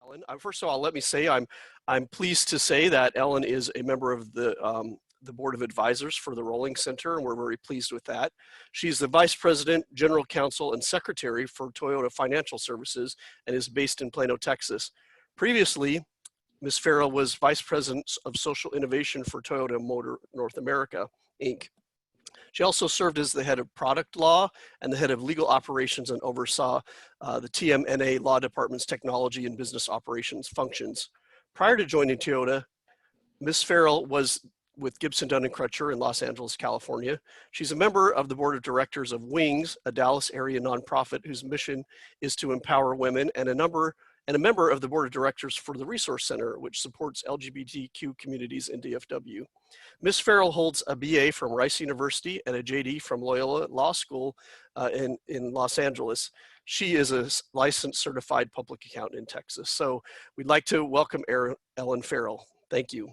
Ellen. First of all, let me say I'm pleased to say that Ellen is a member of the Board of Advisors for the Rolling Center, and we're very pleased with that. She's the Vice President, General Counsel, and Secretary for Toyota Financial Services and is based in Plano, Texas. Previously, Ms. Farrell was Vice President of Social Innovation for Toyota Motor North America, Inc. She also served as the head of product law and the head of legal operations and oversaw the TMNA Law Department's technology and business operations functions. Prior to joining Toyota, Ms. Farrell was with Gibson, Dunn & Crutcher in Los Angeles, California. She's a member of the board of directors of Wings, a Dallas area nonprofit whose mission is to empower women, and a member of the board of directors for the Resource Center, which supports LGBTQ communities in DFW. Ms. Farrell holds a BA from Rice University and a JD from Loyola Law School in Los Angeles. She is a licensed certified public accountant in Texas. So we'd like to welcome Ellen Farrell. Thank you.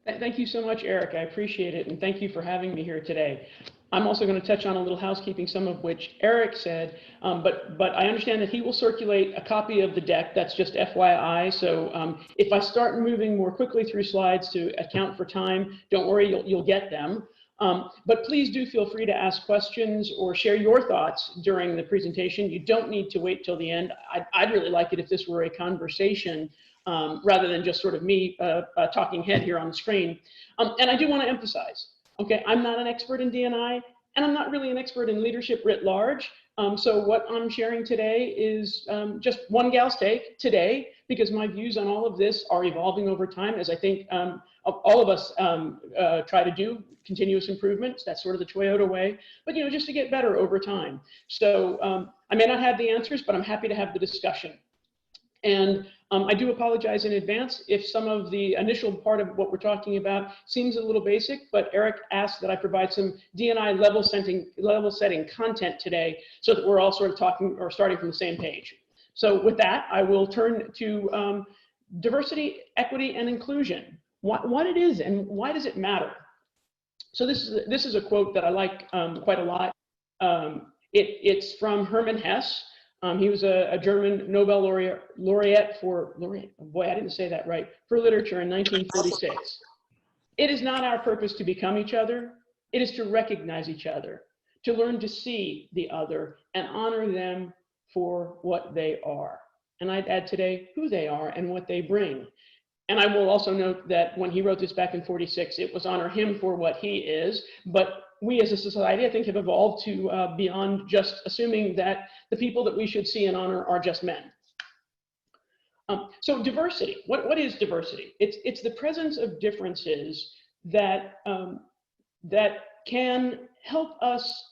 Thank you so much, Eric. I appreciate it, and thank you for having me here today. I'm also going to touch on a little housekeeping, some of which Eric said, but I understand that he will circulate a copy of the deck. That's just FYI. So if I start moving more quickly through slides to account for time, don't worry, you'll get them. But please do feel free to ask questions or share your thoughts during the presentation. You don't need to wait till the end. I'd really like it if this were a conversation rather than just sort of me talking head here on the screen. And I do want to emphasize, okay, I'm not an expert in D&I, and I'm not really an expert in leadership writ large. So what I'm sharing today is just one gal's take today, because my views on all of this are evolving over time, as I think all of us try to do continuous improvements. That's sort of the Toyota way, but just to get better over time. So I may not have the answers, but I'm happy to have the discussion. And I do apologize in advance if some of the initial part of what we're talking about seems a little basic, but Eric asked that I provide some D&I level setting content today so that we're all sort of talking or starting from the same page. So with that, I will turn to diversity, equity, and inclusion. What it is and why does it matter? So this is a quote that I like quite a lot. It's from Hermann Hesse. He was a German Nobel laureate for literature in 1946. It is not our purpose to become each other. It is to recognize each other, to learn to see the other and honor them for what they are. And I'd add today who they are and what they bring. And I will also note that when he wrote this back in 46, it was honor him for what he is, but we as a society, I think, have evolved to beyond just assuming that the people that we should see and honor are just men. So diversity, what is diversity? It's the presence of differences that, that can help us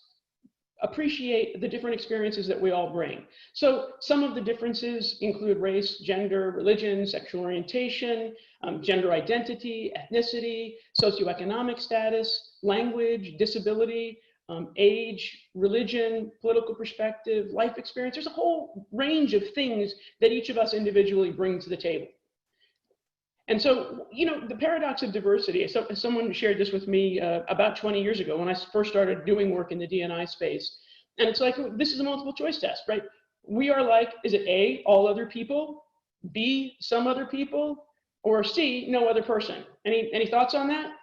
appreciate the different experiences that we all bring. So some of the differences include race, gender, religion, sexual orientation, gender identity, ethnicity, socioeconomic status, language, disability, age, religion, political perspective, life experience. There's a whole range of things that each of us individually bring to the table. And so, the paradox of diversity, so someone shared this with me about 20 years ago when I first started doing work in the D&I space. And it's like, this is a multiple choice test, right? We are like, is it A, all other people, B, some other people, or C, no other person? Any thoughts on that?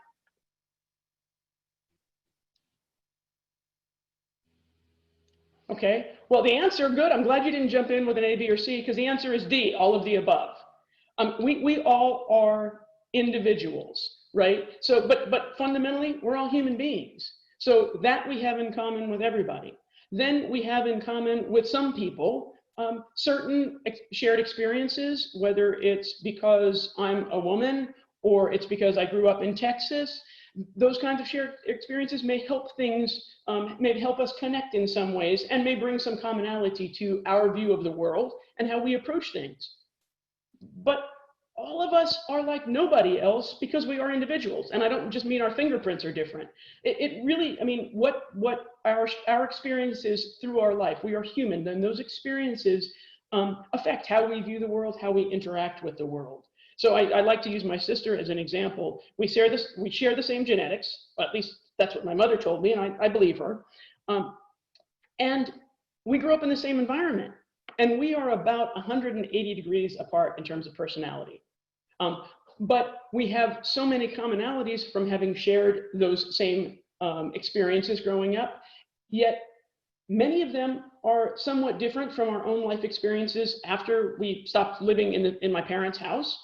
Okay, well, the answer, good. I'm glad you didn't jump in with an A, B, or C, because the answer is D, all of the above. We all are individuals, right? So, but fundamentally, we're all human beings. So that we have in common with everybody. Then we have in common with some people certain shared experiences, whether it's because I'm a woman or it's because I grew up in Texas. Those kinds of shared experiences may help things, may help us connect in some ways and may bring some commonality to our view of the world and how we approach things. But all of us are like nobody else because we are individuals. And I don't just mean our fingerprints are different. It really, I mean, what our experiences through our life, we are human, then those experiences affect how we view the world, how we interact with the world. So I like to use my sister as an example. We share the same genetics, at least that's what my mother told me, and I believe her. And we grew up in the same environment. and we are about 180 degrees apart in terms of personality. But we have so many commonalities from having shared those same experiences growing up, yet many of them are somewhat different from our own life experiences after we stopped living in my parents' house.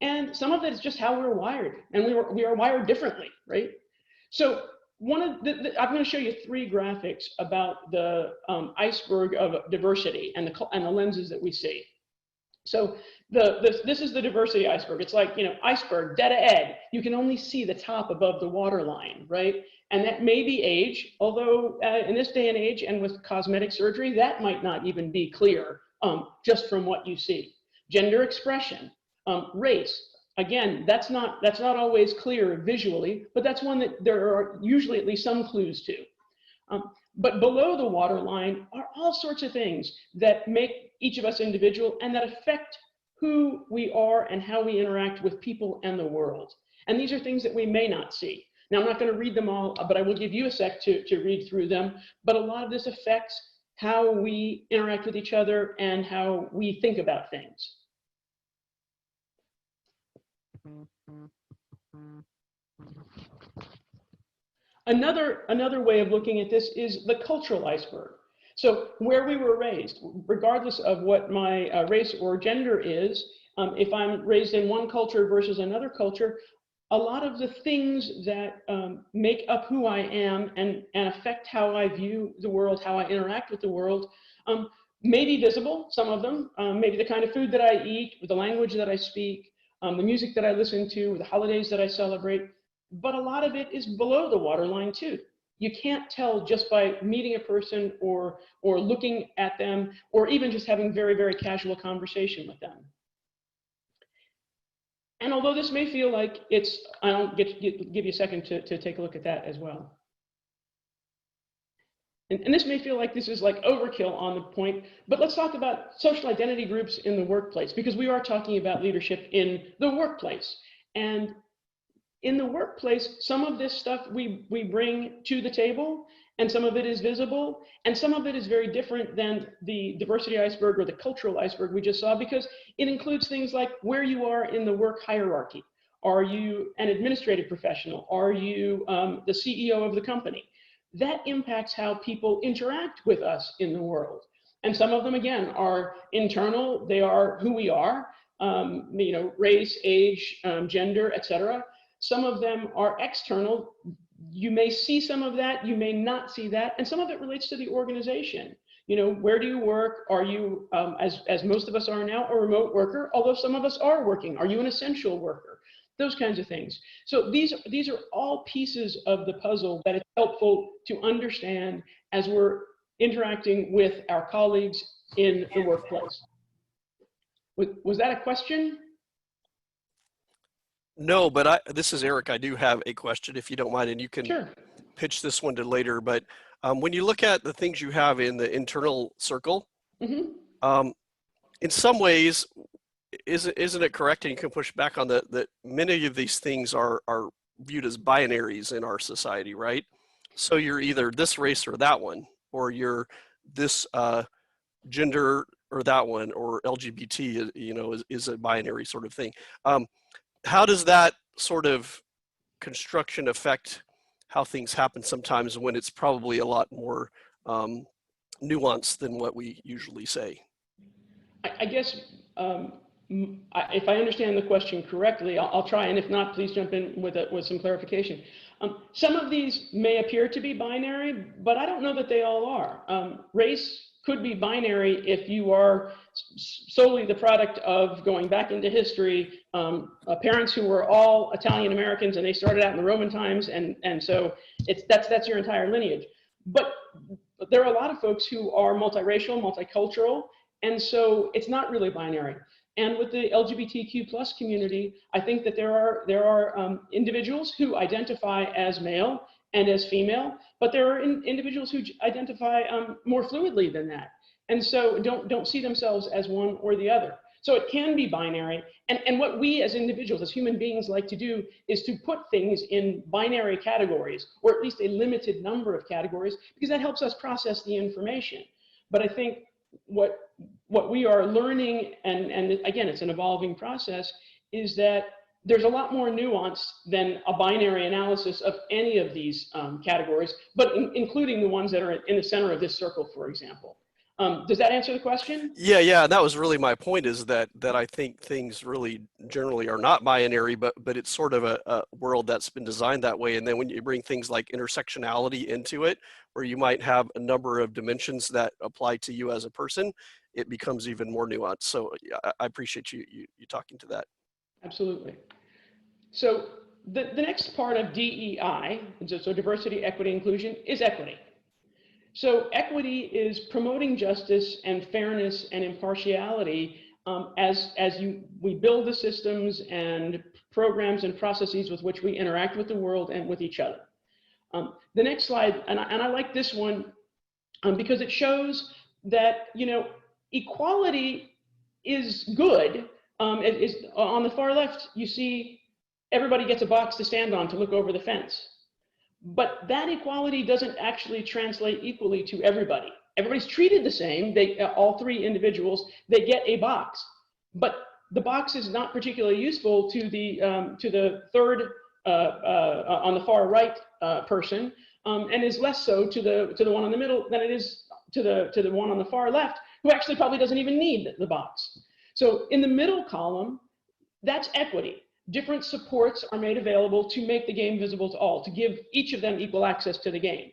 And some of it is just how we're wired, and we are wired differently, right? So I'm going to show you 3 graphics about the iceberg of diversity and the lenses that we see. So this is the diversity iceberg. It's like, iceberg, dead ahead. You can only see the top above the waterline, right? And that may be age, although in this day and age and with cosmetic surgery, that might not even be clear just from what you see. Gender expression, race. Again, that's not always clear visually, but that's one that there are usually at least some clues to. But below the waterline are all sorts of things that make each of us individual and that affect who we are and how we interact with people and the world. And these are things that we may not see. Now, I'm not going to read them all, but I will give you a sec to read through them. But a lot of this affects how we interact with each other and how we think about things. Another way of looking at this is the cultural iceberg. So where we were raised, regardless of what my race or gender is, if I'm raised in one culture versus another culture, a lot of the things that make up who I am and affect how I view the world, how I interact with the world, may be visible, some of them, maybe the kind of food that I eat, the language that I speak, the music that I listen to, the holidays that I celebrate. But a lot of it is below the waterline too. You can't tell just by meeting a person or looking at them or even just having very, very casual conversation with them. And although this may feel like I'll give you a second to take a look at that as well. And this may feel like this is like overkill on the point, but let's talk about social identity groups in the workplace, because we are talking about leadership in the workplace. And in the workplace, some of this stuff we bring to the table, and some of it is visible, and some of it is very different than the diversity iceberg or the cultural iceberg we just saw, because it includes things like where you are in the work hierarchy. Are you an administrative professional? Are you the CEO of the company? That impacts how people interact with us in the world. And some of them, again, are internal. They are who we are, race, age, gender, etc. Some of them are external. You may see some of that, you may not see that, and some of it relates to the organization. Where do you work? Are you, as most of us are now, a remote worker? Although some of us are working. Are you an essential worker? Those kinds of things. So these are all pieces of the puzzle that it's helpful to understand as we're interacting with our colleagues in the workplace. Was that a question? No, but this is Eric. I do have a question, if you don't mind, and you can Sure. pitch this one to later. But when you look at the things you have in the internal circle, in some ways, isn't it correct, and you can push back on that many of these things are viewed as binaries in our society, right? So you're either this race or that one, or you're this gender or that one, or LGBT, is a binary sort of thing. How does that sort of construction affect how things happen sometimes when it's probably a lot more nuanced than what we usually say? I guess if I understand the question correctly, I'll try, and if not, please jump in with some clarification. Some of these may appear to be binary, but I don't know that they all are. Race could be binary if you are solely the product of going back into history, parents who were all Italian Americans and they started out in the Roman times, and so that's your entire lineage. But there are a lot of folks who are multiracial, multicultural, and so it's not really binary. And with the LGBTQ plus community, I think that there are individuals who identify as male and as female, but there are individuals who identify more fluidly than that, and so don't see themselves as one or the other. So it can be binary, and what we as individuals, as human beings, like to do is to put things in binary categories, or at least a limited number of categories, because that helps us process the information. But I think what we are learning, and again, it's an evolving process, is that there's a lot more nuance than a binary analysis of any of these categories, but including the ones that are in the center of this circle, for example. Does that answer the question? Yeah, that was really my point, is that I think things really generally are not binary, but it's sort of a world that's been designed that way. And then when you bring things like intersectionality into it, where you might have a number of dimensions that apply to you as a person, it becomes even more nuanced. So yeah, I appreciate you talking to that. Absolutely. So the next part of DEI, so diversity, equity, inclusion, is equity. So equity is promoting justice and fairness and impartiality as we build the systems and programs and processes with which we interact with the world and with each other. The next slide, and I like this one because it shows that, you know, equality is good. It is on the far left, you see everybody gets a box to stand on to look over the fence. But that equality doesn't actually translate equally to everybody. Everybody's treated the same. All three individuals, they get a box, but the box is not particularly useful to the third on the far right person, and is less so to the one in the middle than it is to the one on the far left, who actually probably doesn't even need the box. So in the middle column, that's equity. Different supports are made available to make the game visible to all, to give each of them equal access to the game.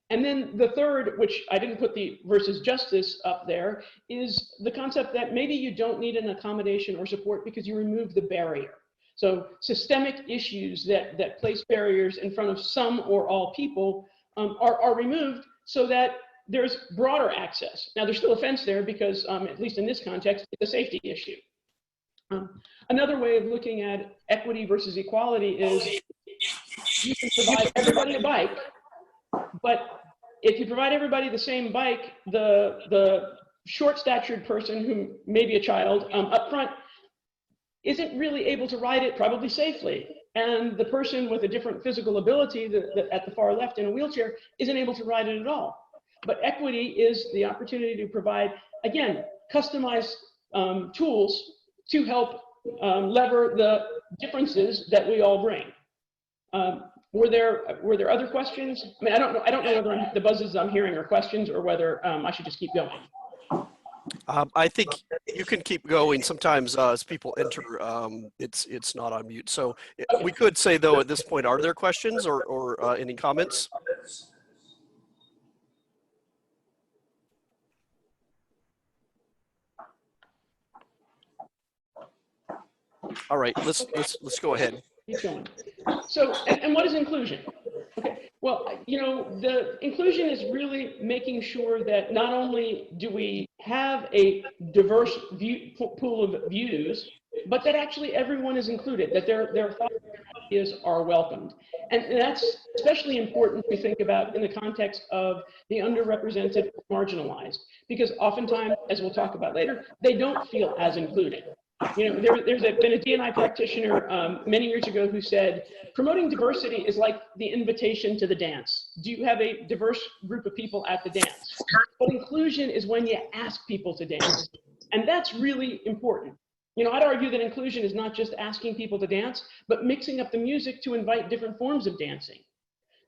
And then the third, which I didn't put the versus justice up there, is the concept that maybe you don't need an accommodation or support because you remove the barrier. So systemic issues that place barriers in front of some or all people are removed so that there's broader access. Now, there's still a fence there because, at least in this context, it's a safety issue. Another way of looking at equity versus equality is you can provide everybody a bike, but if you provide everybody the same bike, the short-statured person who may be a child up front isn't really able to ride it probably safely. And the person with a different physical ability at the far left in a wheelchair isn't able to ride it at all. But equity is the opportunity to provide, again, customized tools to help lever the differences that we all bring. Were there other questions? I mean, I don't know whether the buzzes I'm hearing are questions or whether I should just keep going. I think you can keep going. Sometimes as people enter, it's not on mute. So Okay. We could say, though, at this point, are there questions or any comments? All right, let's go ahead. Keep going. So, and what is inclusion? Okay, well, you know, the inclusion is really making sure that not only do we have a diverse pool of views, but that actually everyone is included, that their thoughts and ideas are welcomed. And that's especially important to think about in the context of the underrepresented, marginalized, because oftentimes, as we'll talk about later, they don't feel as included. You know, there's been a D&I practitioner many years ago who said, promoting diversity is like the invitation to the dance. Do you have a diverse group of people at the dance? But inclusion is when you ask people to dance. And that's really important. You know, I'd argue that inclusion is not just asking people to dance, but mixing up the music to invite different forms of dancing.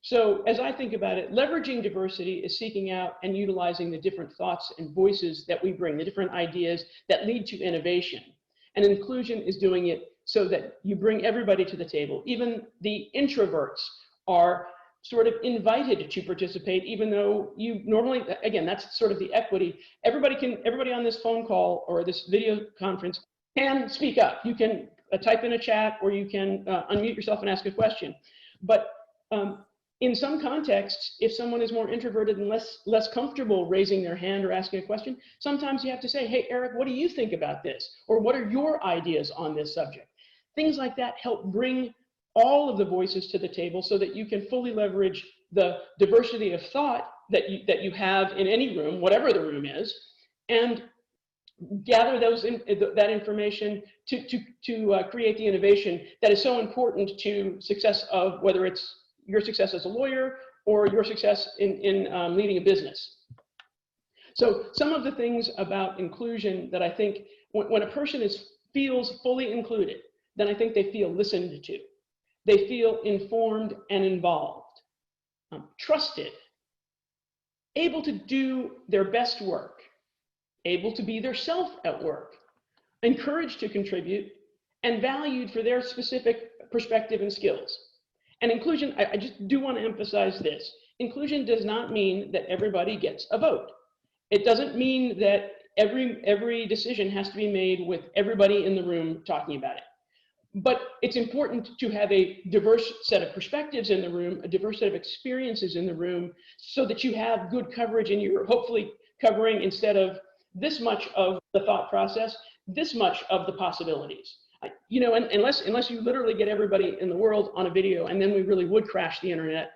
So as I think about it, leveraging diversity is seeking out and utilizing the different thoughts and voices that we bring, the different ideas that lead to innovation. And inclusion is doing it so that you bring everybody to the table. Even the introverts are sort of invited to participate, even though you normally, again, that's sort of the equity. Everybody on this phone call or this video conference can speak up. You can type in a chat, or you can unmute yourself and ask a question. But in some contexts, if someone is more introverted and less comfortable raising their hand or asking a question, sometimes you have to say, hey, Eric, what do you think about this? Or what are your ideas on this subject? Things like that help bring all of the voices to the table so that you can fully leverage the diversity of thought that you have in any room, whatever the room is, and gather that information to create the innovation that is so important to success of whether it's your success as a lawyer or your success in leading a business. So some of the things about inclusion that I think when a person feels fully included, then I think they feel listened to. They feel informed and involved, trusted, able to do their best work, able to be their self at work, encouraged to contribute, and valued for their specific perspective and skills. And inclusion, I just do want to emphasize this. Inclusion does not mean that everybody gets a vote. It doesn't mean that every decision has to be made with everybody in the room talking about it. But it's important to have a diverse set of perspectives in the room, a diverse set of experiences in the room, so that you have good coverage and you're hopefully covering, instead of this much of the thought process, this much of the possibilities. You know, unless you literally get everybody in the world on a video, and then we really would crash the internet,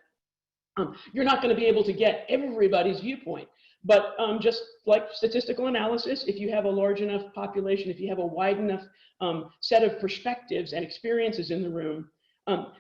you're not going to be able to get everybody's viewpoint. But just like statistical analysis, if you have a large enough population, if you have a wide enough set of perspectives and experiences in the room,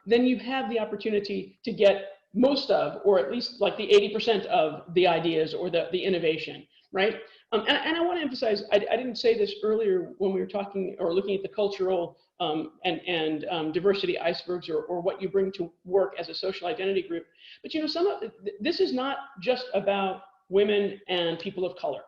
then you have the opportunity to get most of, or at least like the 80% of the ideas or the innovation, right? And I want to emphasize, I didn't say this earlier when we were talking or looking at the cultural and diversity icebergs, or what you bring to work as a social identity group. But you know, this is not just about women and people of color,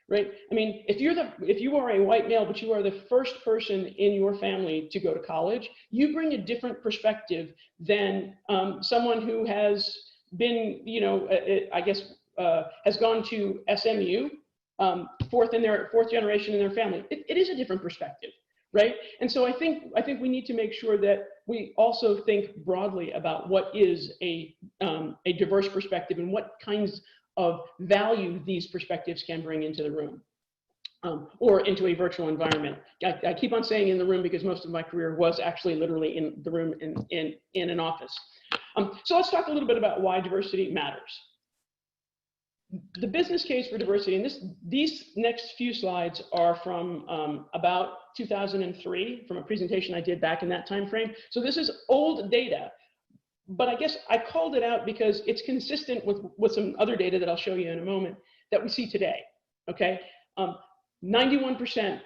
right? I mean, if you are a white male, but you are the first person in your family to go to college, you bring a different perspective than someone who has been, you know, I guess, has gone to SMU, fourth generation in their family. It is a different perspective, right? And so I think we need to make sure that we also think broadly about what is a diverse perspective and what kinds of value these perspectives can bring into the room, or into a virtual environment. I keep on saying in the room because most of my career was actually literally in the room in an office. So let's talk a little bit about why diversity matters. The business case for diversity, and these next few slides are from about 2003, from a presentation I did back in that time frame. So this is old data. But I guess I called it out because it's consistent with some other data that I'll show you in a moment that we see today, okay? 91%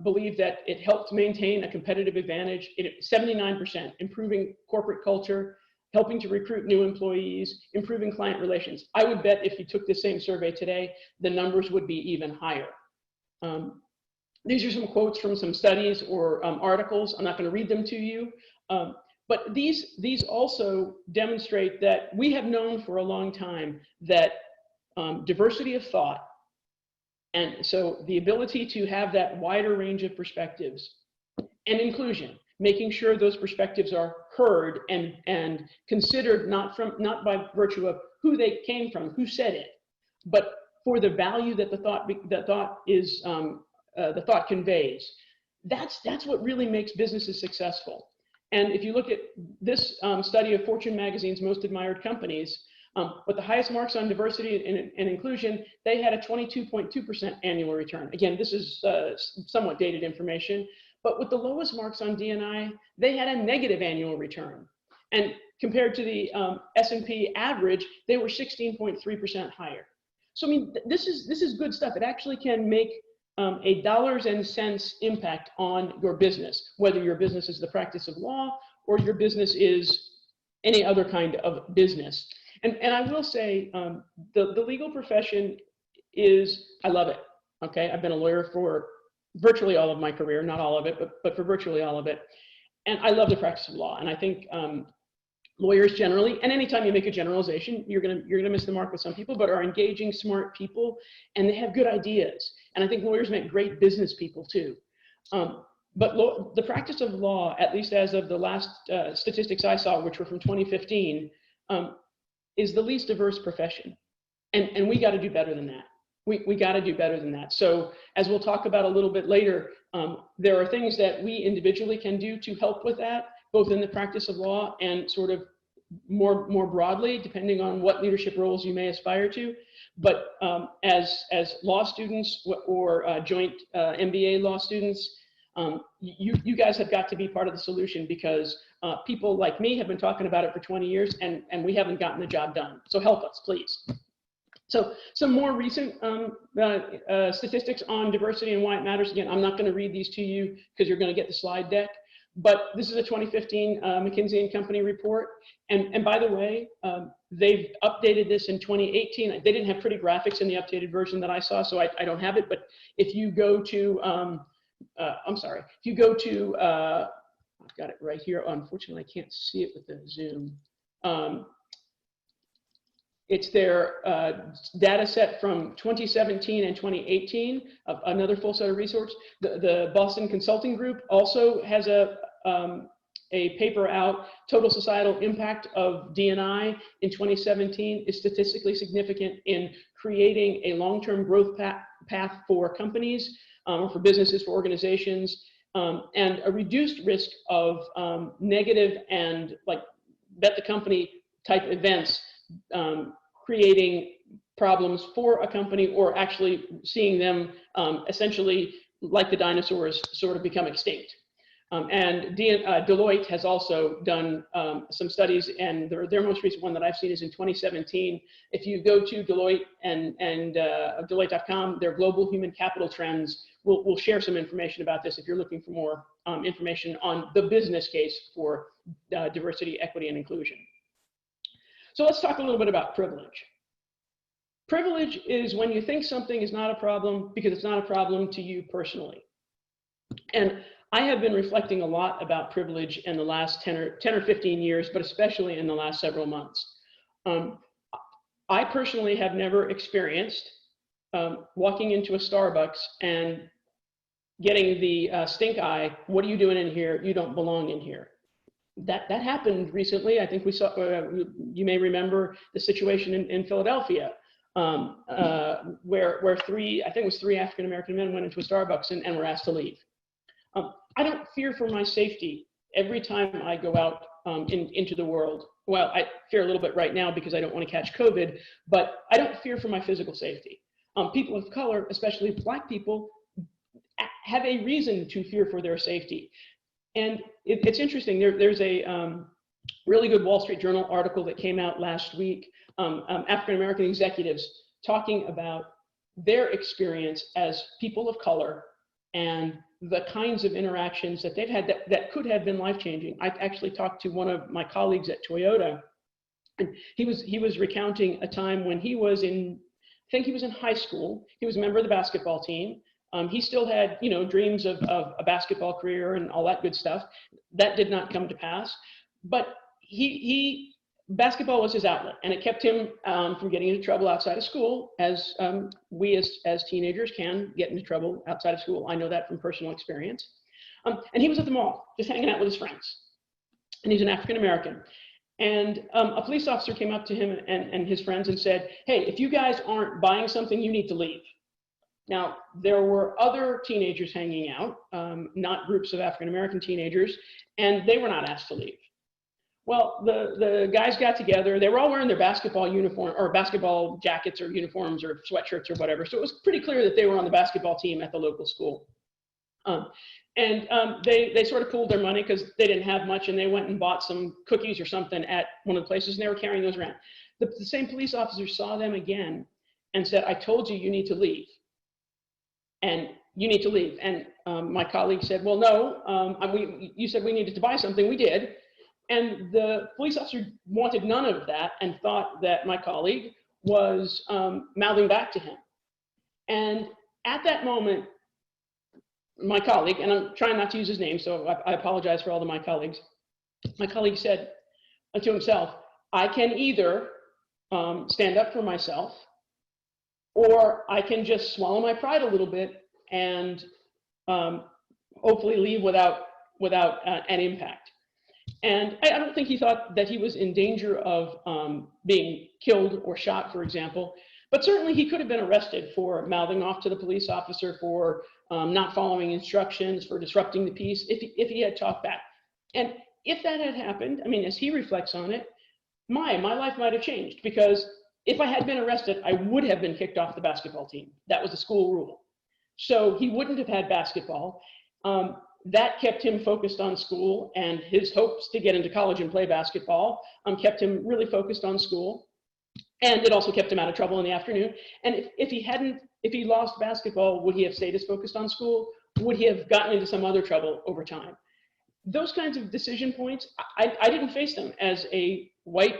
believe that it helped maintain a competitive advantage. 79% improving corporate culture, helping to recruit new employees, improving client relations. I would bet if you took the same survey today, the numbers would be even higher. These are some quotes from some studies or articles. I'm not going to read them to you. But these also demonstrate that we have known for a long time that diversity of thought, and so the ability to have that wider range of perspectives, and inclusion, making sure those perspectives are heard and considered not by virtue of who they came from, who said it, but for the value that the thought conveys. That's what really makes businesses successful. And if you look at this study of Fortune magazine's most admired companies, with the highest marks on diversity and inclusion, they had a 22.2% annual return. Again, this is somewhat dated information, but with the lowest marks on D&I, they had a negative annual return. And compared to the S&P average, they were 16.3% higher. So I mean, this is good stuff. It actually can make a dollars and cents impact on your business, whether your business is the practice of law or your business is any other kind of business. And I will say, the legal profession I love it, okay? I've been a lawyer for virtually all of my career, not all of it, but for virtually all of it. And I love the practice of law. And I think lawyers generally, and anytime you make a generalization, you're gonna miss the mark with some people, but are engaging, smart people, and they have good ideas. And I think lawyers make great business people too. But the practice of law, at least as of the last statistics I saw, which were from 2015, is the least diverse profession. And we got to do better than that. We got to do better than that. So as we'll talk about a little bit later, there are things that we individually can do to help with that, both in the practice of law and sort of more broadly, depending on what leadership roles you may aspire to. But as law students or joint MBA law students, you guys have got to be part of the solution, because people like me have been talking about it for 20 years and we haven't gotten the job done. So help us, please. So some more recent statistics on diversity and why it matters. Again, I'm not going to read these to you because you're going to get the slide deck. But this is a 2015 McKinsey & Company report. And by the way, they've updated this in 2018. They didn't have pretty graphics in the updated version that I saw, so I don't have it. But if you go to, I'm sorry, if you go to, I've got it right here. Unfortunately, I can't see it with the Zoom. It's their data set from 2017 and 2018, another full set of resources. The Boston Consulting Group also has a paper out, Total Societal Impact of D&I in 2017 is statistically significant in creating a long-term growth path for companies, or for businesses, for organizations, and a reduced risk of negative and like bet the company type events, creating problems for a company, or actually seeing them essentially, like the dinosaurs, sort of become extinct. And Deloitte has also done some studies, and their most recent one that I've seen is in 2017. If you go to Deloitte and Deloitte.com, their global human capital trends will share some information about this if you're looking for more information on the business case for diversity, equity, and inclusion. So let's talk a little bit about privilege. Privilege is when you think something is not a problem because it's not a problem to you personally. And I have been reflecting a lot about privilege in the last 10 or 15 years, but especially in the last several months. I personally have never experienced walking into a Starbucks and getting the stink eye, what are you doing in here? You don't belong in here. That happened recently. I think we saw, you may remember the situation in Philadelphia, where three African-American men went into a Starbucks and were asked to leave. I don't fear for my safety every time I go out into the world. Well, I fear a little bit right now because I don't want to catch COVID, but I don't fear for my physical safety. People of color, especially Black people, have a reason to fear for their safety. And it's interesting, there's a really good Wall Street Journal article that came out last week, African-American executives talking about their experience as people of color and the kinds of interactions that they've had that could have been life-changing. I actually talked to one of my colleagues at Toyota, and he was recounting a time when he was in, I think he was in high school. He was a member of the basketball team. He still had, dreams of a basketball career and all that good stuff. That did not come to pass, but basketball was his outlet, and it kept him from getting into trouble outside of school, as we as teenagers can get into trouble outside of school. I know that from personal experience. And he was at the mall, just hanging out with his friends, and he's an African American. And a police officer came up to him and his friends and said, "Hey, if you guys aren't buying something, you need to leave." Now, there were other teenagers hanging out, not groups of African-American teenagers, and they were not asked to leave. Well, the guys got together. They were all wearing their basketball uniform, or basketball jackets or uniforms or sweatshirts or whatever. So it was pretty clear that they were on the basketball team at the local school. They sort of pooled their money because they didn't have much, and they went and bought some cookies or something at one of the places, and they were carrying those around. The same police officer saw them again and said, "I told you, you need to leave. And you need to leave." And my colleague said, "Well, no, you said we needed to buy something. We did." And the police officer wanted none of that and thought that my colleague was mouthing back to him. And at that moment, my colleague, and I'm trying not to use his name, so I apologize for all of my colleague said to himself, "I can either stand up for myself, or I can just swallow my pride a little bit and hopefully leave without an impact." And I don't think he thought that he was in danger of being killed or shot, for example, but certainly he could have been arrested for mouthing off to the police officer, for not following instructions, for disrupting the peace, if he had talked back. And if that had happened, I mean, as he reflects on it, my life might have changed, because if I had been arrested, I would have been kicked off the basketball team. That was the school rule. So he wouldn't have had basketball. That kept him focused on school, and his hopes to get into college and play basketball kept him really focused on school. And it also kept him out of trouble in the afternoon. And if he lost basketball, would he have stayed as focused on school? Would he have gotten into some other trouble over time? Those kinds of decision points, I didn't face them as a white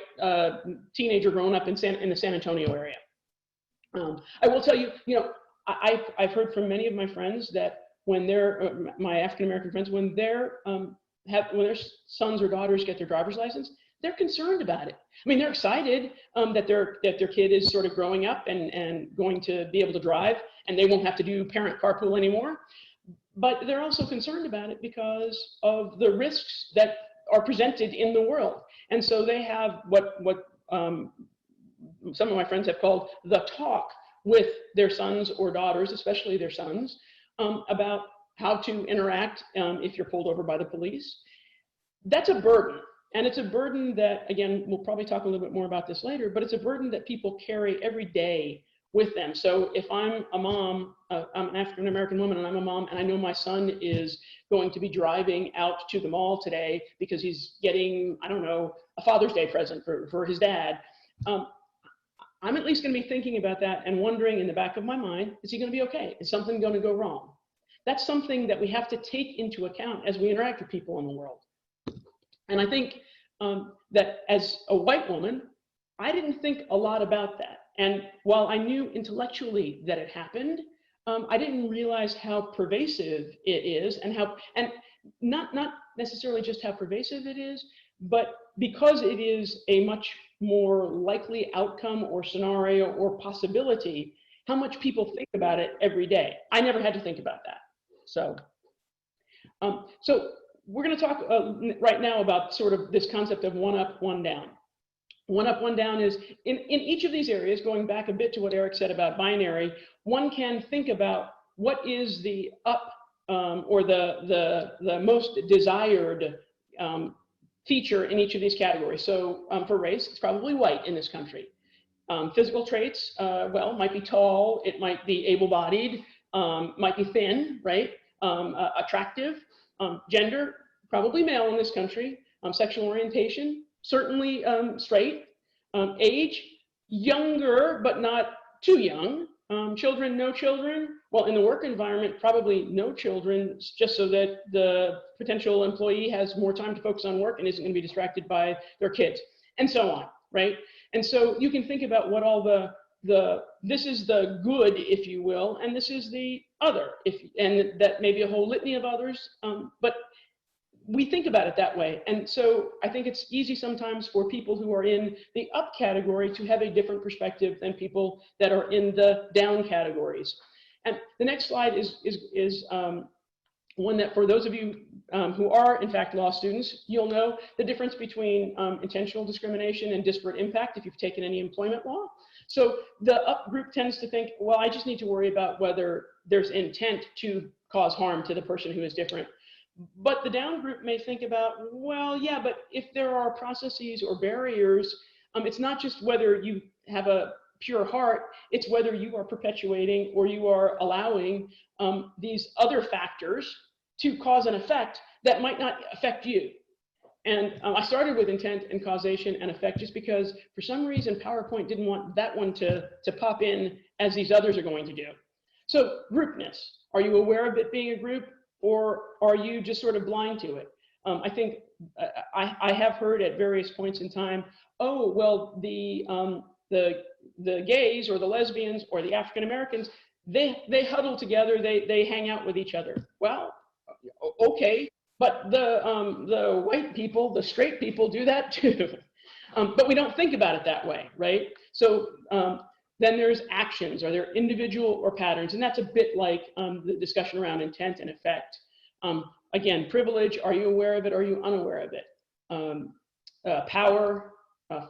teenager growing up in the San Antonio area. I will tell you, I've heard from many of my friends that when my African American friends, when their sons or daughters get their driver's license, they're concerned about it. I mean, they're excited that their kid is sort of growing up and going to be able to drive, and they won't have to do parent carpool anymore. But they're also concerned about it because of the risks that are presented in the world. And so they have what some of my friends have called the talk with their sons or daughters, especially their sons, about how to interact if you're pulled over by the police. That's a burden. And it's a burden that, again, we'll probably talk a little bit more about this later, but it's a burden that people carry every day with them. So if I'm a mom, I'm an African American woman and I'm a mom, and I know my son is going to be driving out to the mall today because he's getting, I don't know, a Father's Day present for his dad, I'm at least going to be thinking about that and wondering in the back of my mind, is he going to be okay? Is something going to go wrong? That's something that we have to take into account as we interact with people in the world. And I think that as a white woman, I didn't think a lot about that. And while I knew intellectually that it happened, I didn't realize how pervasive it is, and not necessarily just how pervasive it is, but because it is a much more likely outcome or scenario or possibility, how much people think about it every day. I never had to think about that. So we're going to talk right now about sort of this concept of one up, one down. One up, one down is in each of these areas, going back a bit to what Eric said about binary, one can think about what is the up or the most desired feature in each of these categories. So for race, it's probably white in this country. Physical traits, well, might be tall, it might be able-bodied, might be thin, right? Attractive. Gender, probably male in this country. Sexual orientation, certainly straight. Age, younger, but not too young. Children, no children. Well, in the work environment, probably no children, just so that the potential employee has more time to focus on work and isn't going to be distracted by their kids, and so on, right? And so you can think about what all this is the good, if you will, and this is the other, and that may be a whole litany of others, but we think about it that way. And so I think it's easy sometimes for people who are in the up category to have a different perspective than people that are in the down categories. And the next slide is one that for those of you who are in fact law students, you'll know the difference between intentional discrimination and disparate impact if you've taken any employment law. So the up group tends to think, well, I just need to worry about whether there's intent to cause harm to the person who is different. But the down group may think about, well, yeah, but if there are processes or barriers, it's not just whether you have a pure heart, it's whether you are perpetuating or you are allowing these other factors to cause an effect that might not affect you. And I started with intent and causation and effect just because for some reason PowerPoint didn't want that one to pop in as these others are going to do. So groupness, are you aware of it being a group, or are you just sort of blind to it? I think I have heard at various points in time, oh, well, the gays or the lesbians or the African Americans, they huddle together, they hang out with each other. Well, okay, but the white people, the straight people do that too. But we don't think about it that way, right? So then there's actions. Are there individual or patterns? And that's a bit like the discussion around intent and effect. Again, privilege, are you aware of it? Are you unaware of it? Power,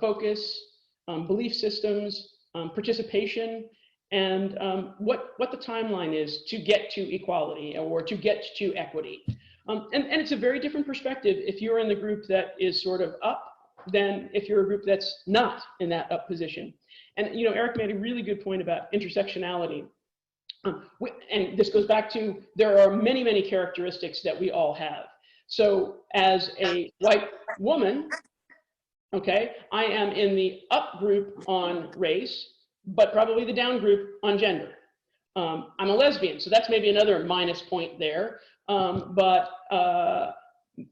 focus, belief systems, participation, and what the timeline is to get to equality or to get to equity. And it's a very different perspective if you're in the group that is sort of up than if you're a group that's not in that up position. And Eric made a really good point about intersectionality. And this goes back to, there are many, many characteristics that we all have. So as a white woman, Okay, I am in the up group on race, but probably the down group on gender. I'm a lesbian, so that's maybe another minus point there. But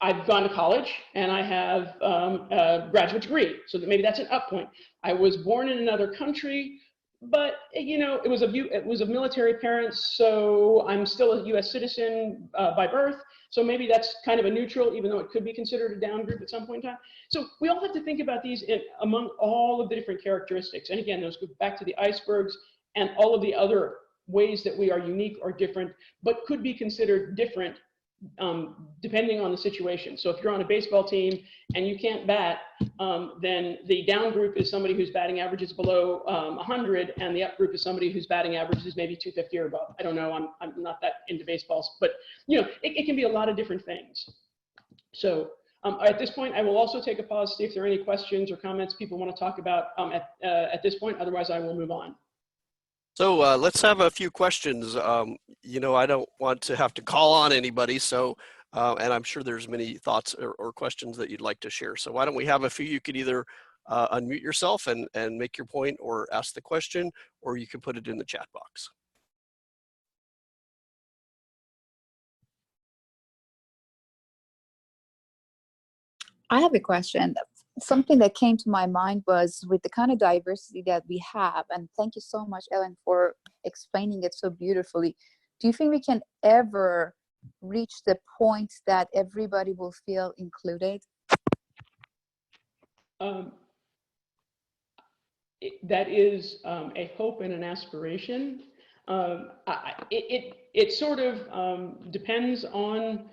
I've gone to college and I have a graduate degree, so that maybe that's an up point. I was born in another country, but it was a military parents, so I'm still a U.S. citizen by birth. So maybe that's kind of a neutral, even though it could be considered a down group at some point in time. So we all have to think about these among all of the different characteristics. And again, those go back to the icebergs and all of the other ways that we are unique or different, but could be considered different depending on the situation. So if you're on a baseball team and you can't bat, then the down group is somebody whose batting average is below 100, and the up group is somebody whose batting average is maybe 250 or above. I don't know, I'm not that into baseballs, but it can be a lot of different things. So at this point, I will also take a pause, see if there are any questions or comments people want to talk about at this point. Otherwise, I will move on. So let's have a few questions. I don't want to have to call on anybody, so and I'm sure there's many thoughts or questions that you'd like to share. So why don't we have a few? You could either unmute yourself and make your point or ask the question, or you can put it in the chat box. I have a question. Something that came to my mind was with the kind of diversity that we have, and thank you so much, Ellen, for explaining it so beautifully. Do you think we can ever reach the point that everybody will feel included? That is a hope and an aspiration. It sort of depends on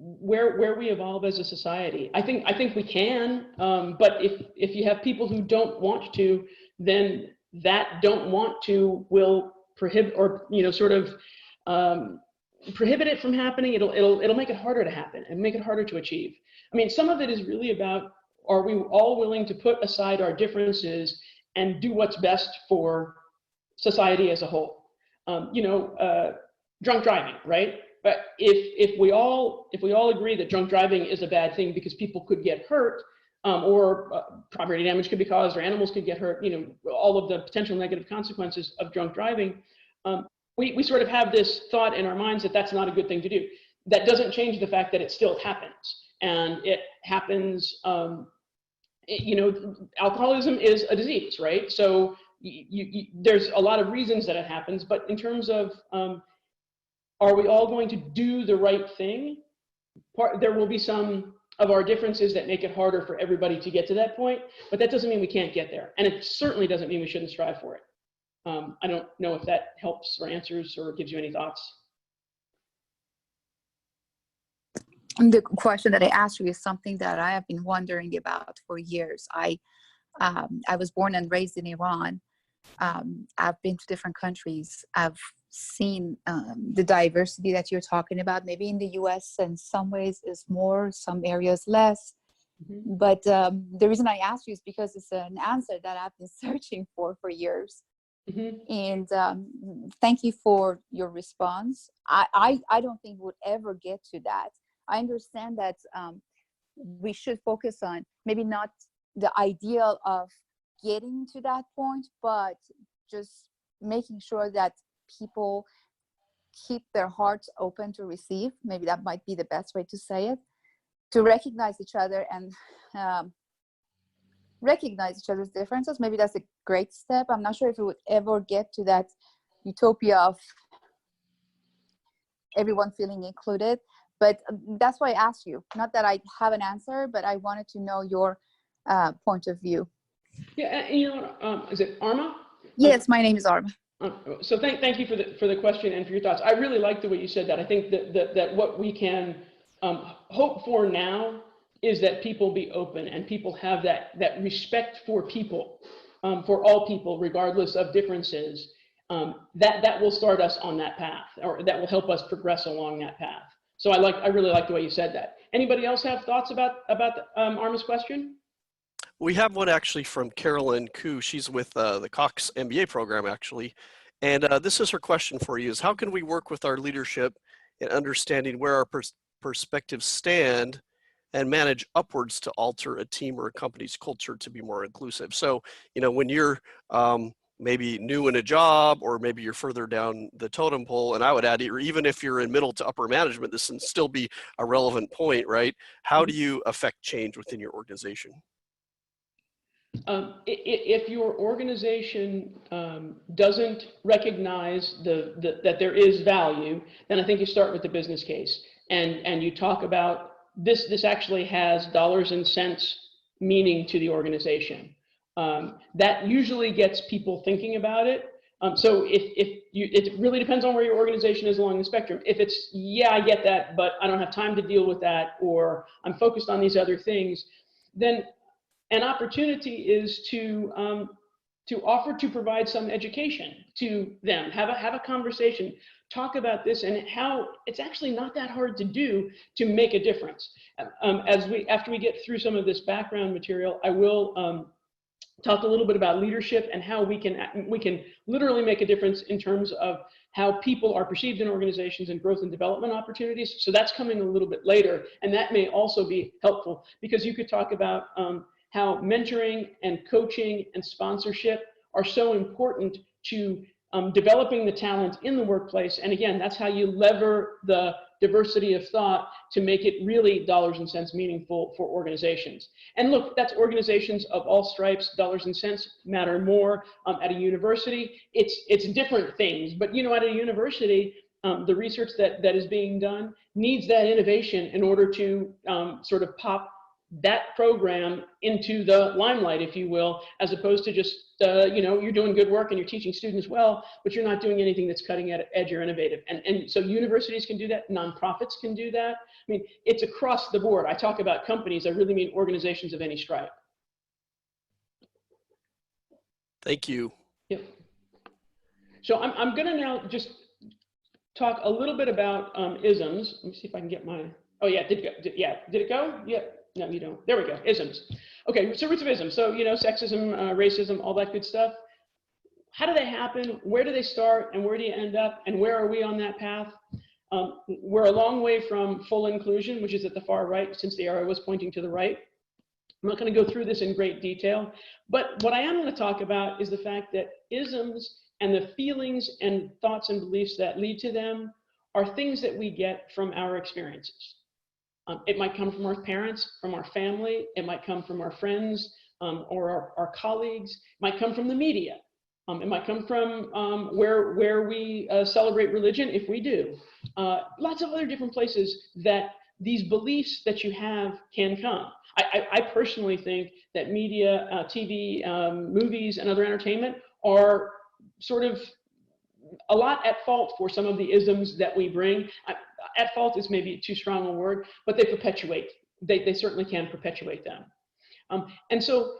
where we evolve as a society. I think we can, but if you have people who don't want to, then that don't want to will prohibit or sort of prohibit it from happening. It'll make it harder to happen and make it harder to achieve. I mean, some of it is really about, are we all willing to put aside our differences and do what's best for society as a whole? Drunk driving, right? But if we all agree that drunk driving is a bad thing because people could get hurt, or property damage could be caused, or animals could get hurt, all of the potential negative consequences of drunk driving, we sort of have this thought in our minds that that's not a good thing to do. That doesn't change the fact that it still happens, and it happens. Alcoholism is a disease, right? So there's a lot of reasons that it happens, but in terms of are we all going to do the right thing? There will be some of our differences that make it harder for everybody to get to that point, but that doesn't mean we can't get there. And it certainly doesn't mean we shouldn't strive for it. I don't know if that helps or answers or gives you any thoughts. The question that I asked you is something that I have been wondering about for years. I was born and raised in Iran. I've been to different countries. I've seen the diversity that you're talking about. Maybe in the US in some ways is more, some areas less. Mm-hmm. But the reason I asked you is because it's an answer that I've been searching for years. Mm-hmm. And thank you for your response. I don't think we'll ever get to that. I understand that we should focus on maybe not the ideal of getting to that point, but just making sure that people keep their hearts open to receive. Maybe that might be the best way to say it, to recognize each other and recognize each other's differences. Maybe that's a great step. I'm not sure if we would ever get to that utopia of everyone feeling included, but that's why I asked you. Not that I have an answer, but I wanted to know your point of view. Yeah, is it Arma? Yes, my name is Arma. So thank you for the question and for your thoughts. I really like the way you said that. I think that what we can hope for now is that people be open and people have that respect for people, for all people, regardless of differences. That will start us on that path, or that will help us progress along that path. So I really like the way you said that. Anybody else have thoughts about Arma's question? We have one actually from Carolyn Koo. She's with the Cox MBA program actually. And this is her question for you is, how can we work with our leadership in understanding where our perspectives stand and manage upwards to alter a team or a company's culture to be more inclusive. So, when you're maybe new in a job, or maybe you're further down the totem pole, and I would add, or even if you're in middle to upper management, this can still be a relevant point, right? How do you affect change within your organization? If your organization doesn't recognize that there is value, then I think you start with the business case, and you talk about this actually has dollars and cents meaning to the organization. That usually gets people thinking about it. So it really depends on where your organization is along the spectrum. If it's, yeah, I get that, but I don't have time to deal with that, or I'm focused on these other things, then an opportunity is to offer to provide some education to them, have a conversation, talk about this and how it's actually not that hard to do to make a difference. After we get through some of this background material, I will talk a little bit about leadership and how we can literally make a difference in terms of how people are perceived in organizations and growth and development opportunities. So that's coming a little bit later, and that may also be helpful, because you could talk about how mentoring and coaching and sponsorship are so important to developing the talent in the workplace. And again, that's how you lever the diversity of thought to make it really dollars and cents meaningful for organizations. And look, that's organizations of all stripes. Dollars and cents matter more. At a university, it's different things. But at a university, the research that is being done needs that innovation in order to sort of pop that program into the limelight, if you will, as opposed to just, you're doing good work and you're teaching students well, but you're not doing anything that's cutting edge or innovative. And so universities can do that, nonprofits can do that. I mean, it's across the board. I talk about companies, I really mean organizations of any stripe. Thank you. Yep. So I'm gonna now just talk a little bit about isms. Let me see if I can get my, oh yeah, did it go? Yeah. No, you don't. There we go. Isms. Okay, so roots of isms. So, sexism, racism, all that good stuff. How do they happen? Where do they start? And where do you end up? And where are we on that path? We're a long way from full inclusion, which is at the far right, since the arrow was pointing to the right. I'm not going to go through this in great detail, but what I am going to talk about is the fact that isms and the feelings and thoughts and beliefs that lead to them are things that we get from our experiences. It might come from our parents, from our family. It might come from our friends or our colleagues. It might come from the media. It might come from where we celebrate religion, if we do. Lots of other different places that these beliefs that you have can come. I personally think that media, TV, movies, and other entertainment are sort of a lot at fault for some of the isms that we bring. At fault is maybe too strong a word, but they perpetuate. They certainly can perpetuate them. And so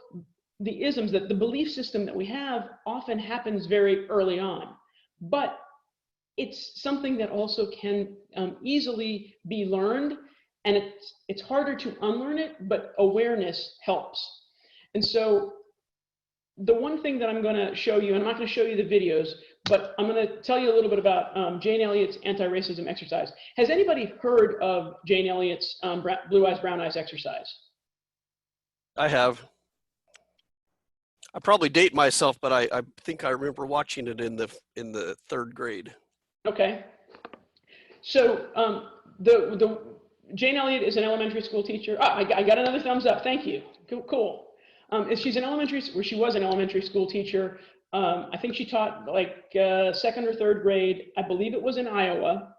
the isms, that the belief system that we have often happens very early on, but it's something that also can easily be learned, and it's harder to unlearn it, but awareness helps. And so the one thing that I'm going to show you, and I'm not going to show you the videos, but I'm going to tell you a little bit about Jane Elliott's anti-racism exercise. Has anybody heard of Jane Elliott's Blue Eyes, Brown Eyes exercise? I have. I probably date myself, but I think I remember watching it in the third grade. Okay. So the Jane Elliott is an elementary school teacher. Oh, I got another thumbs up. Thank you. Cool. She was an elementary school teacher. I think she taught like second or third grade. I believe it was in Iowa.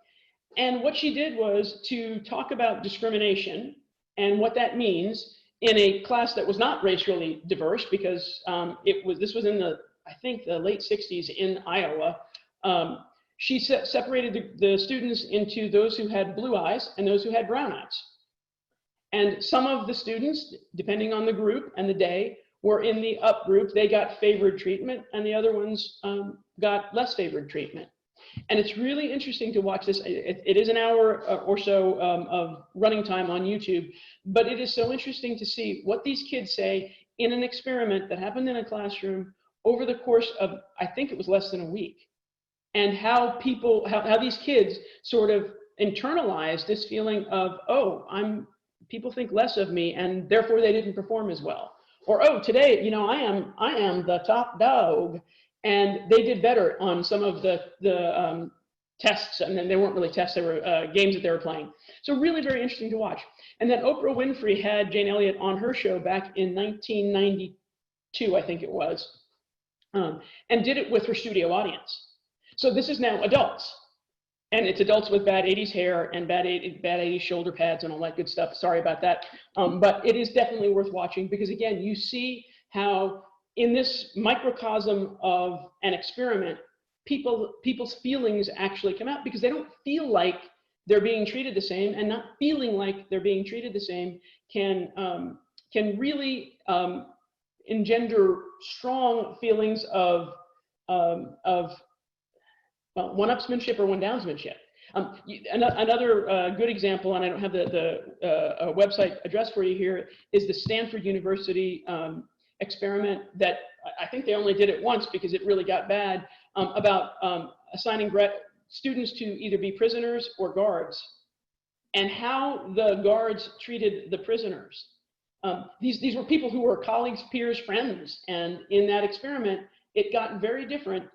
And what she did was to talk about discrimination and what that means in a class that was not racially diverse, because this was in the late 60s in Iowa. She separated the students into those who had blue eyes and those who had brown eyes. And some of the students, depending on the group and the day, were in the up group. They got favored treatment, and the other ones got less favored treatment. And it's really interesting to watch this. It is an hour or so of running time on YouTube, but it is so interesting to see what these kids say in an experiment that happened in a classroom over the course of, I think it was less than a week, and how these kids sort of internalize this feeling of, oh, people think less of me and therefore they didn't perform as well. Or, oh, today, you know, I am the top dog, and they did better on some of the tests, and then they weren't really tests, they were games that they were playing. So really very interesting to watch. And then Oprah Winfrey had Jane Elliott on her show back in 1992, I think it was, and did it with her studio audience. So this is now adults. And it's adults with bad 80s hair and bad 80s shoulder pads and all that good stuff. Sorry about that. But it is definitely worth watching because, again, you see how in this microcosm of an experiment, people's feelings actually come out because they don't feel like they're being treated the same, and not feeling like they're being treated the same can really engender strong feelings of one-upsmanship or one-downsmanship. Another good example, and I don't have the website address for you here, is the Stanford University experiment that I think they only did it once because it really got bad, about assigning students to either be prisoners or guards, and how the guards treated the prisoners. These were people who were colleagues, peers, friends, and in that experiment, it got very different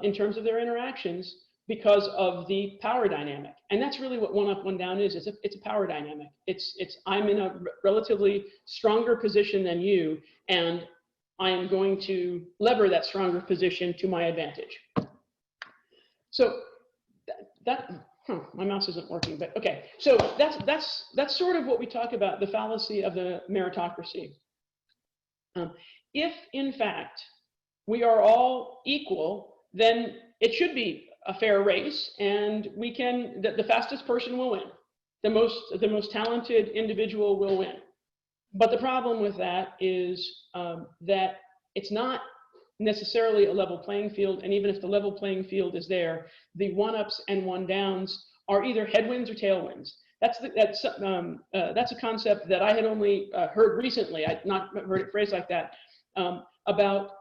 in terms of their interactions because of the power dynamic. And that's really what one up, one down is. It's a power dynamic. It's I'm in a relatively stronger position than you, and I am going to lever that stronger position to my advantage. So my mouse isn't working, but okay. So that's sort of what we talk about, the fallacy of the meritocracy. If in fact we are all equal, then it should be a fair race, and we can, the fastest person will win. The most talented individual will win. But the problem with that is that it's not necessarily a level playing field, and even if the level playing field is there, the one-ups and one-downs are either headwinds or tailwinds. That's a concept that I had only heard recently. I'd not heard it phrased like that, about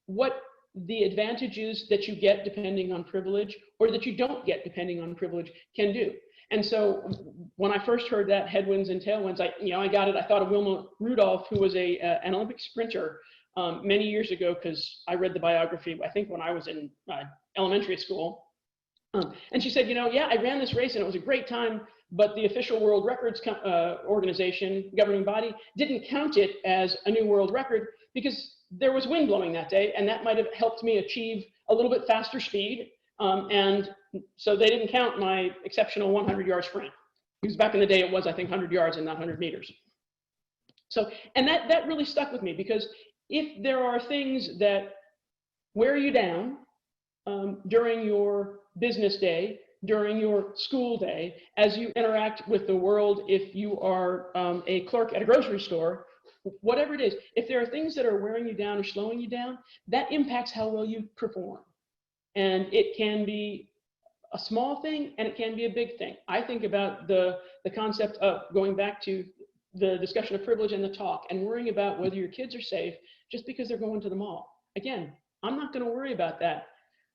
what the advantages that you get depending on privilege, or that you don't get depending on privilege, can do. And so when I first heard that, headwinds and tailwinds, I got it. I thought of Wilma Rudolph, who was an Olympic sprinter many years ago, because I read the biography, I think when I was in elementary school. And she said, yeah, I ran this race and it was a great time, but the official world records organization, governing body, didn't count it as a new world record because there was wind blowing that day, and that might have helped me achieve a little bit faster speed. And so they didn't count my exceptional 100-yard sprint. Because back in the day, it was, I think, 100 yards and not 100 meters. So, and that really stuck with me, because if there are things that wear you down during your business day, during your school day, as you interact with the world, if you are a clerk at a grocery store, whatever it is, if there are things that are wearing you down or slowing you down, that impacts how well you perform. And it can be a small thing and it can be a big thing. I think about the concept of going back to the discussion of privilege and the talk, and worrying about whether your kids are safe just because they're going to the mall. Again, I'm not going to worry about that.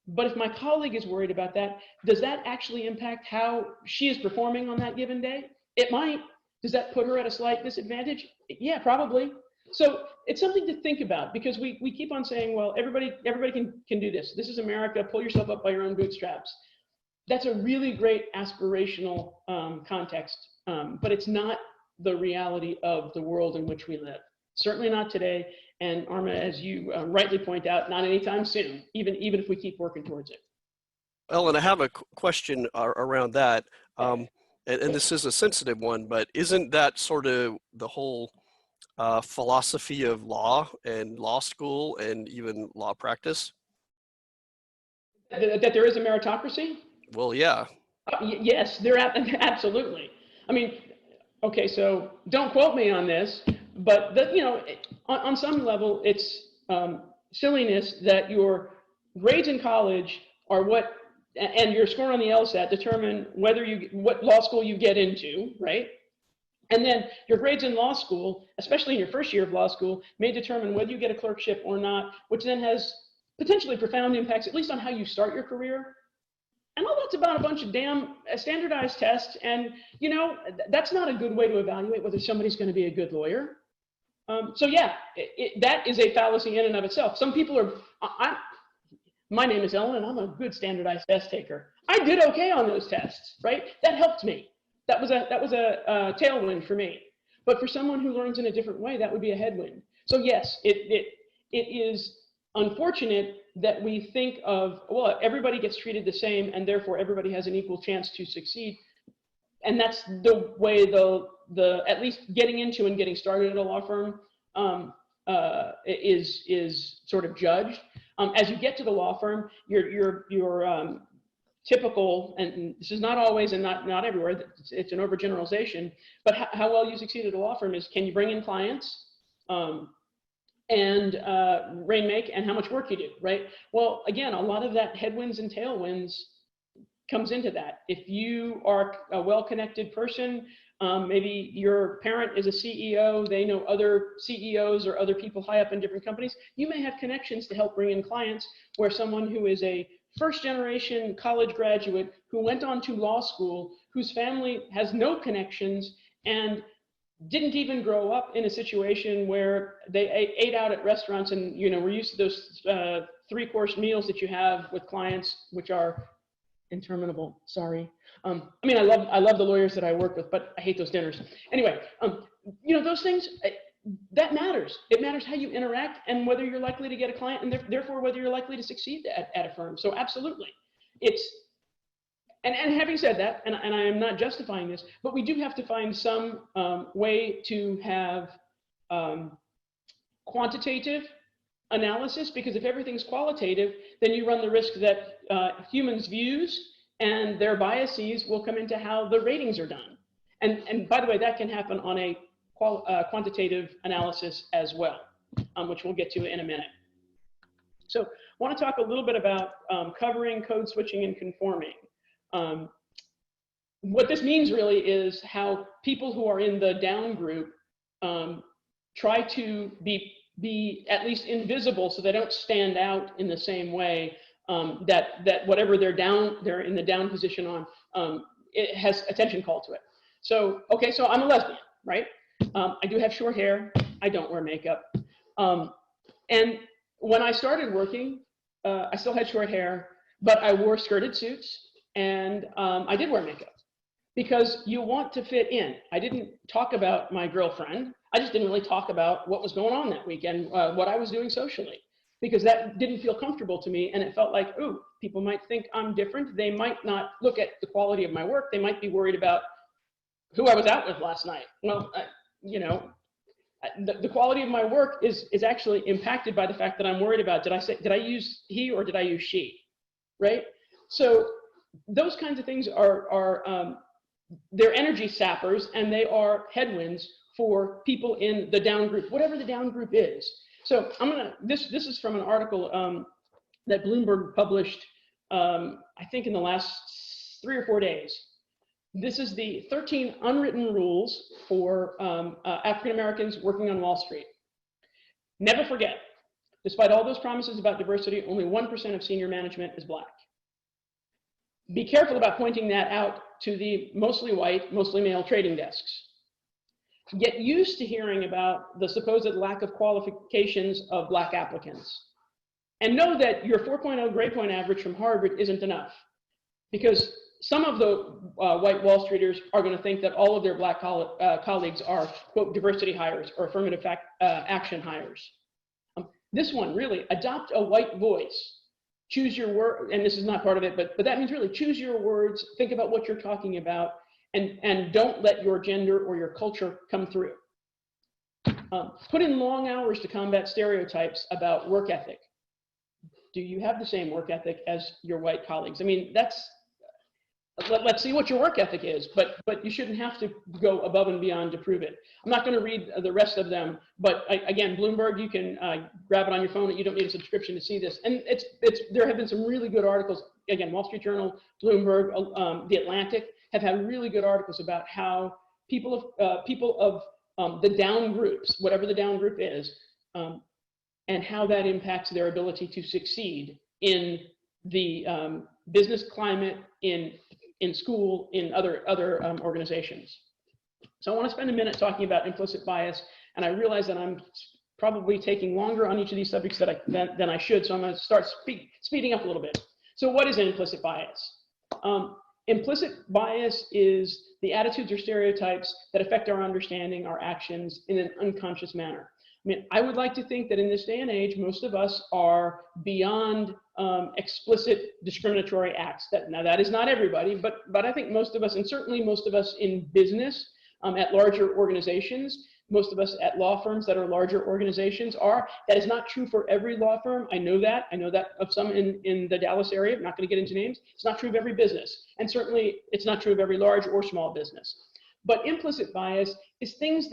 But if my colleague is worried about that, does that actually impact how she is performing on that given day? It might. Does that put her at a slight disadvantage? Yeah, probably. So it's something to think about, because we keep on saying, well, everybody can do this. This is America. Pull yourself up by your own bootstraps. That's a really great aspirational context, but it's not the reality of the world in which we live. Certainly not today. And Arma, as you rightly point out, not anytime soon, even if we keep working towards it. Ellen, I have a question around that. And this is a sensitive one, but isn't that sort of the whole philosophy of law and law school and even law practice? That there is a meritocracy? Well, yeah. Yes, there absolutely. I mean, okay, so don't quote me on this, but on some level, it's silliness that your grades in college are what, and your score on the LSAT determine what law school you get into, right? And then your grades in law school, especially in your first year of law school, may determine whether you get a clerkship or not, which then has potentially profound impacts, at least on how you start your career. And all that's about a bunch of damn standardized tests. And, you know, that's not a good way to evaluate whether somebody's going to be a good lawyer. So yeah, that is a fallacy in and of itself. Some people are, my name is Ellen and I'm a good standardized test taker. I did okay on those tests, right? That helped me. That was a tailwind for me. But for someone who learns in a different way, that would be a headwind. So yes, it is unfortunate that we think of, well, everybody gets treated the same and therefore everybody has an equal chance to succeed. And that's the way at least getting into and getting started at a law firm is sort of judged. As you get to the law firm, your typical, and this is not always and not everywhere, it's an overgeneralization, but how well you succeed at a law firm is, can you bring in clients? And rainmake, and how much work you do, right? Well, again, a lot of that headwinds and tailwinds comes into that. If you are a well-connected person, maybe your parent is a CEO, they know other CEOs or other people high up in different companies, you may have connections to help bring in clients, where someone who is a first-generation college graduate who went on to law school, whose family has no connections and didn't even grow up in a situation where they ate out at restaurants and, you know, we're used to those 3-course meals that you have with clients, which are interminable. Sorry. I mean, I love the lawyers that I work with, but I hate those dinners. Anyway, you know, those things, that matters. It matters how you interact and whether you're likely to get a client, and therefore whether you're likely to succeed at a firm. So absolutely. And having said that, and I am not justifying this, but we do have to find some way to have quantitative analysis, because if everything's qualitative, then you run the risk that humans' views and their biases will come into how the ratings are done. And by the way, that can happen on a quantitative analysis as well, which we'll get to in a minute. So I want to talk a little bit about covering, code switching, and conforming. What this means really is how people who are in the down group try to be at least invisible, so they don't stand out in the same way that whatever they're in the down position on, it has attention called to it. So, okay, so I'm a lesbian, right? I do have short hair. I don't wear makeup. And when I started working, I still had short hair, but I wore skirted suits. And I did wear makeup because you want to fit in. I didn't talk about my girlfriend. I just didn't really talk about what was going on that weekend, what I was doing socially, because that didn't feel comfortable to me. And it felt like, ooh, people might think I'm different. They might not look at the quality of my work. They might be worried about who I was out with last night. Well, you know, the quality of my work is actually impacted by the fact that I'm worried about, did I use he or did I use she, right? So those kinds of things are they're energy sappers, and they are headwinds for people in the down group, whatever the down group is. So this is from an article that Bloomberg published, I think in the last 3 or 4 days. This is the 13 unwritten rules for African Americans working on Wall Street. Never forget, despite all those promises about diversity, only 1% of senior management is Black. Be careful about pointing that out to the mostly white, mostly male trading desks. Get used to hearing about the supposed lack of qualifications of Black applicants. And know that your 4.0 grade point average from Harvard isn't enough, because some of the white Wall Streeters are going to think that all of their Black colleagues are, quote, diversity hires or affirmative action hires. This one, really, adopt a white voice. Choose your word, and this is not part of it, but that means really choose your words, think about what you're talking about, and don't let your gender or your culture come through. Put in long hours to combat stereotypes about work ethic. Do you have the same work ethic as your white colleagues? I mean, let's see what your work ethic is, but you shouldn't have to go above and beyond to prove it. I'm not going to read the rest of them, but again, Bloomberg, you can grab it on your phone. You don't need a subscription to see this. And there have been some really good articles. Again, Wall Street Journal, Bloomberg, The Atlantic have had really good articles about how people of the down groups, whatever the down group is, and how that impacts their ability to succeed in the business climate in school, in other organizations. So I want to spend a minute talking about implicit bias, and I realize that I'm probably taking longer on each of these subjects than I should, so I'm going to start speeding up a little bit. So what is implicit bias? Implicit bias is the attitudes or stereotypes that affect our understanding, our actions in an unconscious manner. I mean, I would like to think that in this day and age, most of us are beyond explicit discriminatory acts. Now, that is not everybody, but I think most of us, and certainly most of us in business, at larger organizations, most of us at law firms that are larger organizations are. That is not true for every law firm. I know that. I know that of some in the Dallas area. I'm not going to get into names. It's not true of every business. And certainly it's not true of every large or small business. But implicit bias is things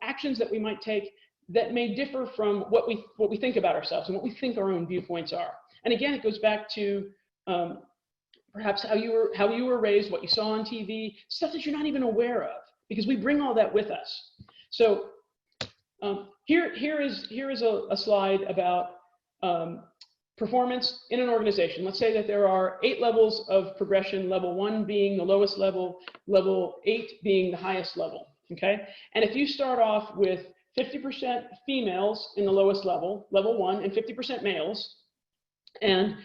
actions that we might take that may differ from what we think about ourselves and what we think our own viewpoints are. And again, it goes back to perhaps how you were raised, what you saw on TV, stuff that you're not even aware of, because we bring all that with us. So here is a slide about performance in an organization. Let's say that there are 8 levels of progression, level 1 being the lowest level, level 8 being the highest level, okay? And if you start off with 50% females in the lowest level, level 1, and 50% males, and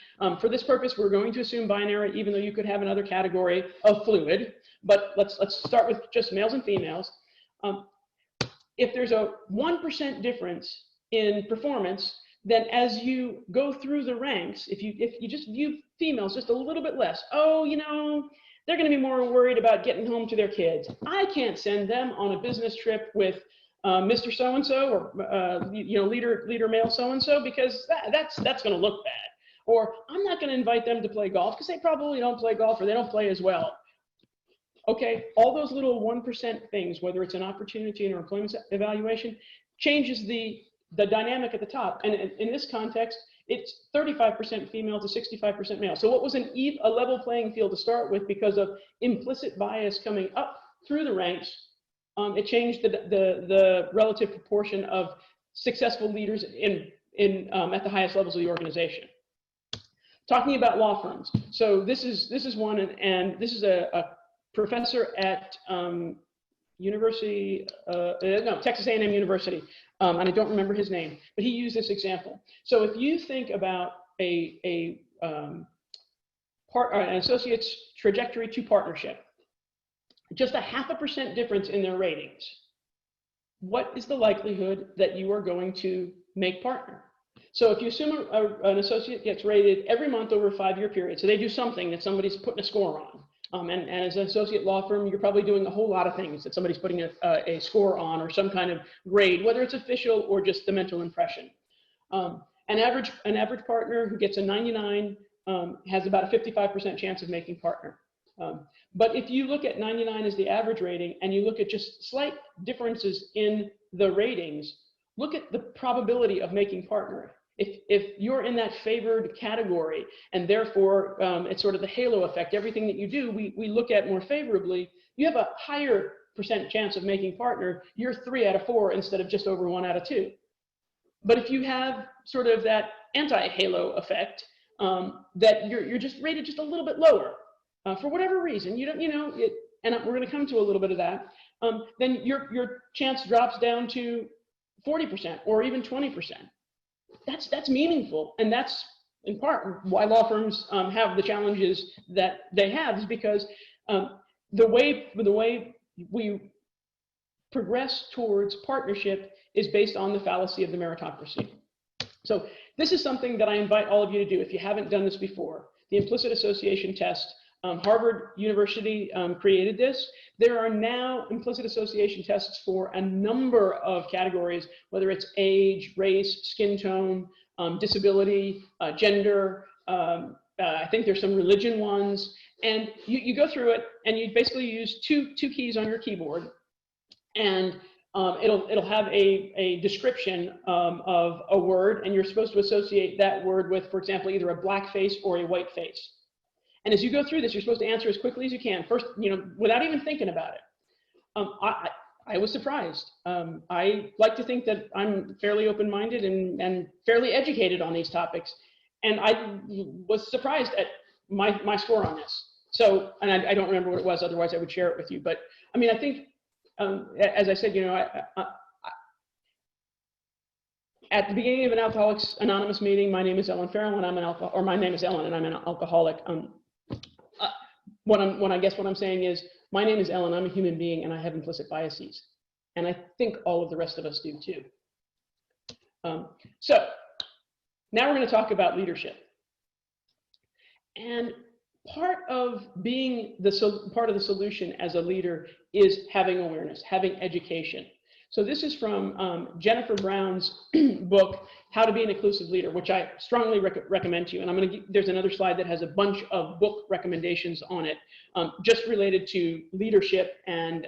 for this purpose, we're going to assume binary, even though you could have another category of fluid, but let's start with just males and females. If there's a 1% difference in performance, then as you go through the ranks, if you just view females just a little bit less, oh, you know, they're going to be more worried about getting home to their kids. I can't send them on a business trip with Mr. So-and-so or leader male so-and-so, because that's going to look bad. Or I'm not going to invite them to play golf because they probably don't play golf or they don't play as well. Okay, all those little 1% things, whether it's an opportunity or employment evaluation, changes the dynamic at the top. And in this context, it's 35% female to 65% male. So what was a level playing field to start with, because of implicit bias coming up through the ranks, it changed the relative proportion of successful leaders at the highest levels of the organization. Talking about law firms. So this is one, and this is a professor at Texas A&M University, and I don't remember his name, but he used this example. So if you think about an associate's trajectory to partnership, just a 0.5% difference in their ratings, what is the likelihood that you are going to make partner? So if you assume an associate gets rated every month over a 5-year period, so they do something that somebody's putting a score on, and as an associate law firm, you're probably doing a whole lot of things that somebody's putting a score on, or some kind of grade, whether it's official or just the mental impression. An average partner who gets a 99 has about a 55% chance of making partner. But if you look at 99 as the average rating, and you look at just slight differences in the ratings, look at the probability of making partner. If you're in that favored category, and therefore it's sort of the halo effect, everything that you do, we look at more favorably, you have a higher % chance of making partner. You're 3 out of 4 instead of just over 1 out of 2. But if you have sort of that anti-halo effect, that you're just rated just a little bit lower, for whatever reason, and we're going to come to a little bit of that, then your chance drops down to 40% or even 20%. That's meaningful, and that's in part why law firms have the challenges that they have, is because the way we progress towards partnership is based on the fallacy of the meritocracy. So this is something that I invite all of you to do if you haven't done this before. The implicit association test. Harvard University created this. There are now implicit association tests for a number of categories, whether it's age, race, skin tone, disability, gender. I think there's some religion ones. And you go through it, and you basically use two keys on your keyboard, and it'll have a description of a word, and you're supposed to associate that word with, for example, either a black face or a white face. And as you go through this, you're supposed to answer as quickly as you can, first, without even thinking about it. I was surprised. I like to think that I'm fairly open-minded and fairly educated on these topics. And I was surprised at my score on this. So, and I don't remember what it was, otherwise I would share it with you. But I mean, I think, as I said, you know, at the beginning of an Alcoholics Anonymous meeting, my name is Ellen Farrell, and I'm an or my name is Ellen, and I'm an alcoholic. What I'm saying is, my name is Ellen. I'm a human being, and I have implicit biases, and I think all of the rest of us do too. So now we're going to talk about leadership, and part of being part of the solution as a leader is having awareness, having education. So this is from Jennifer Brown's book, How to Be an Inclusive Leader, which I strongly recommend to you. And I'm going to there's another slide that has a bunch of book recommendations on it, just related to leadership and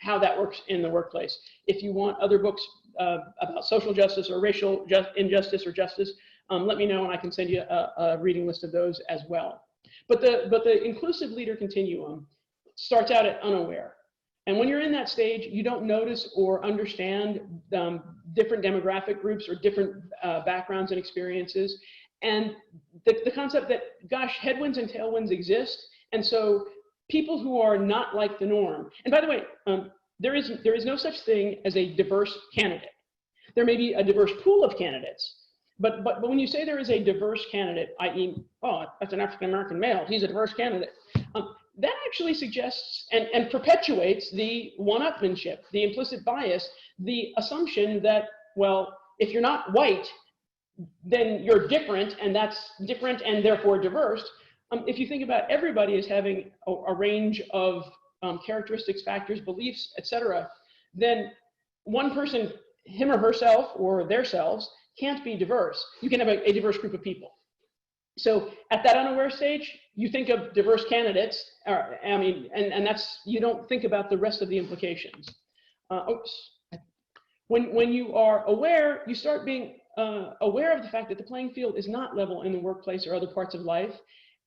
how that works in the workplace. If you want other books about social justice or racial injustice or justice, let me know and I can send you a reading list of those as well. But the inclusive leader continuum starts out at unaware. And when you're in that stage, you don't notice or understand different demographic groups or different backgrounds and experiences. And the concept that, gosh, headwinds and tailwinds exist. And so people who are not like the norm, and by the way, there is no such thing as a diverse candidate. There may be a diverse pool of candidates, but when you say there is a diverse candidate, i.e., oh, that's an African-American male, he's a diverse candidate, that actually suggests and perpetuates the one-upmanship, the implicit bias, the assumption that, well, if you're not white, then you're different, and that's different and therefore diverse. If you think about everybody as having a range of characteristics, factors, beliefs, etc., then one person, him or herself or themselves, can't be diverse. You can have a diverse group of people. So at that unaware stage, you think of diverse candidates, and that's, you don't think about the rest of the implications. When you are aware, you start being aware of the fact that the playing field is not level in the workplace or other parts of life.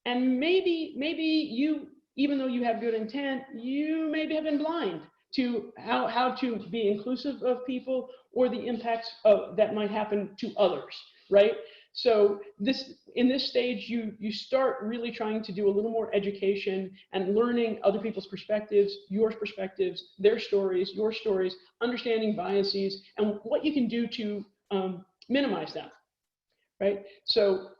And maybe you, even though you have good intent, you maybe have been blind to how to be inclusive of people or the impacts that might happen to others, right? So in this stage, you start really trying to do a little more education and learning other people's perspectives, your perspectives, their stories, your stories, understanding biases, and what you can do to minimize them, right? So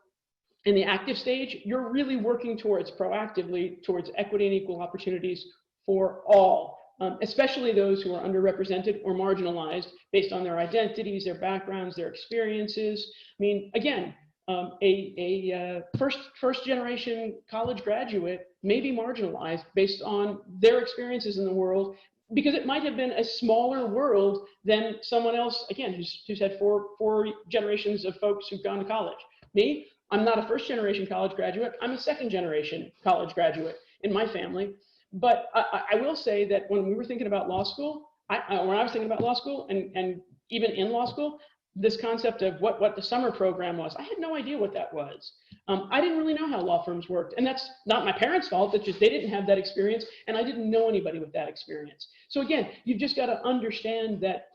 in the active stage, you're really working proactively towards equity and equal opportunities for all, especially those who are underrepresented or marginalized based on their identities, their backgrounds, their experiences. I mean, again, a first generation college graduate may be marginalized based on their experiences in the world, because it might have been a smaller world than someone else, again, who's had four generations of folks who've gone to college. Me, I'm not a first generation college graduate, I'm a second generation college graduate in my family. But I will say that when we were thinking about law school, when I was thinking about law school and even in law school, this concept of what the summer program was, I had no idea what that was. I didn't really know how law firms worked, and that's not my parents' fault. It's just they didn't have that experience, and I didn't know anybody with that experience. So again, you've just got to understand that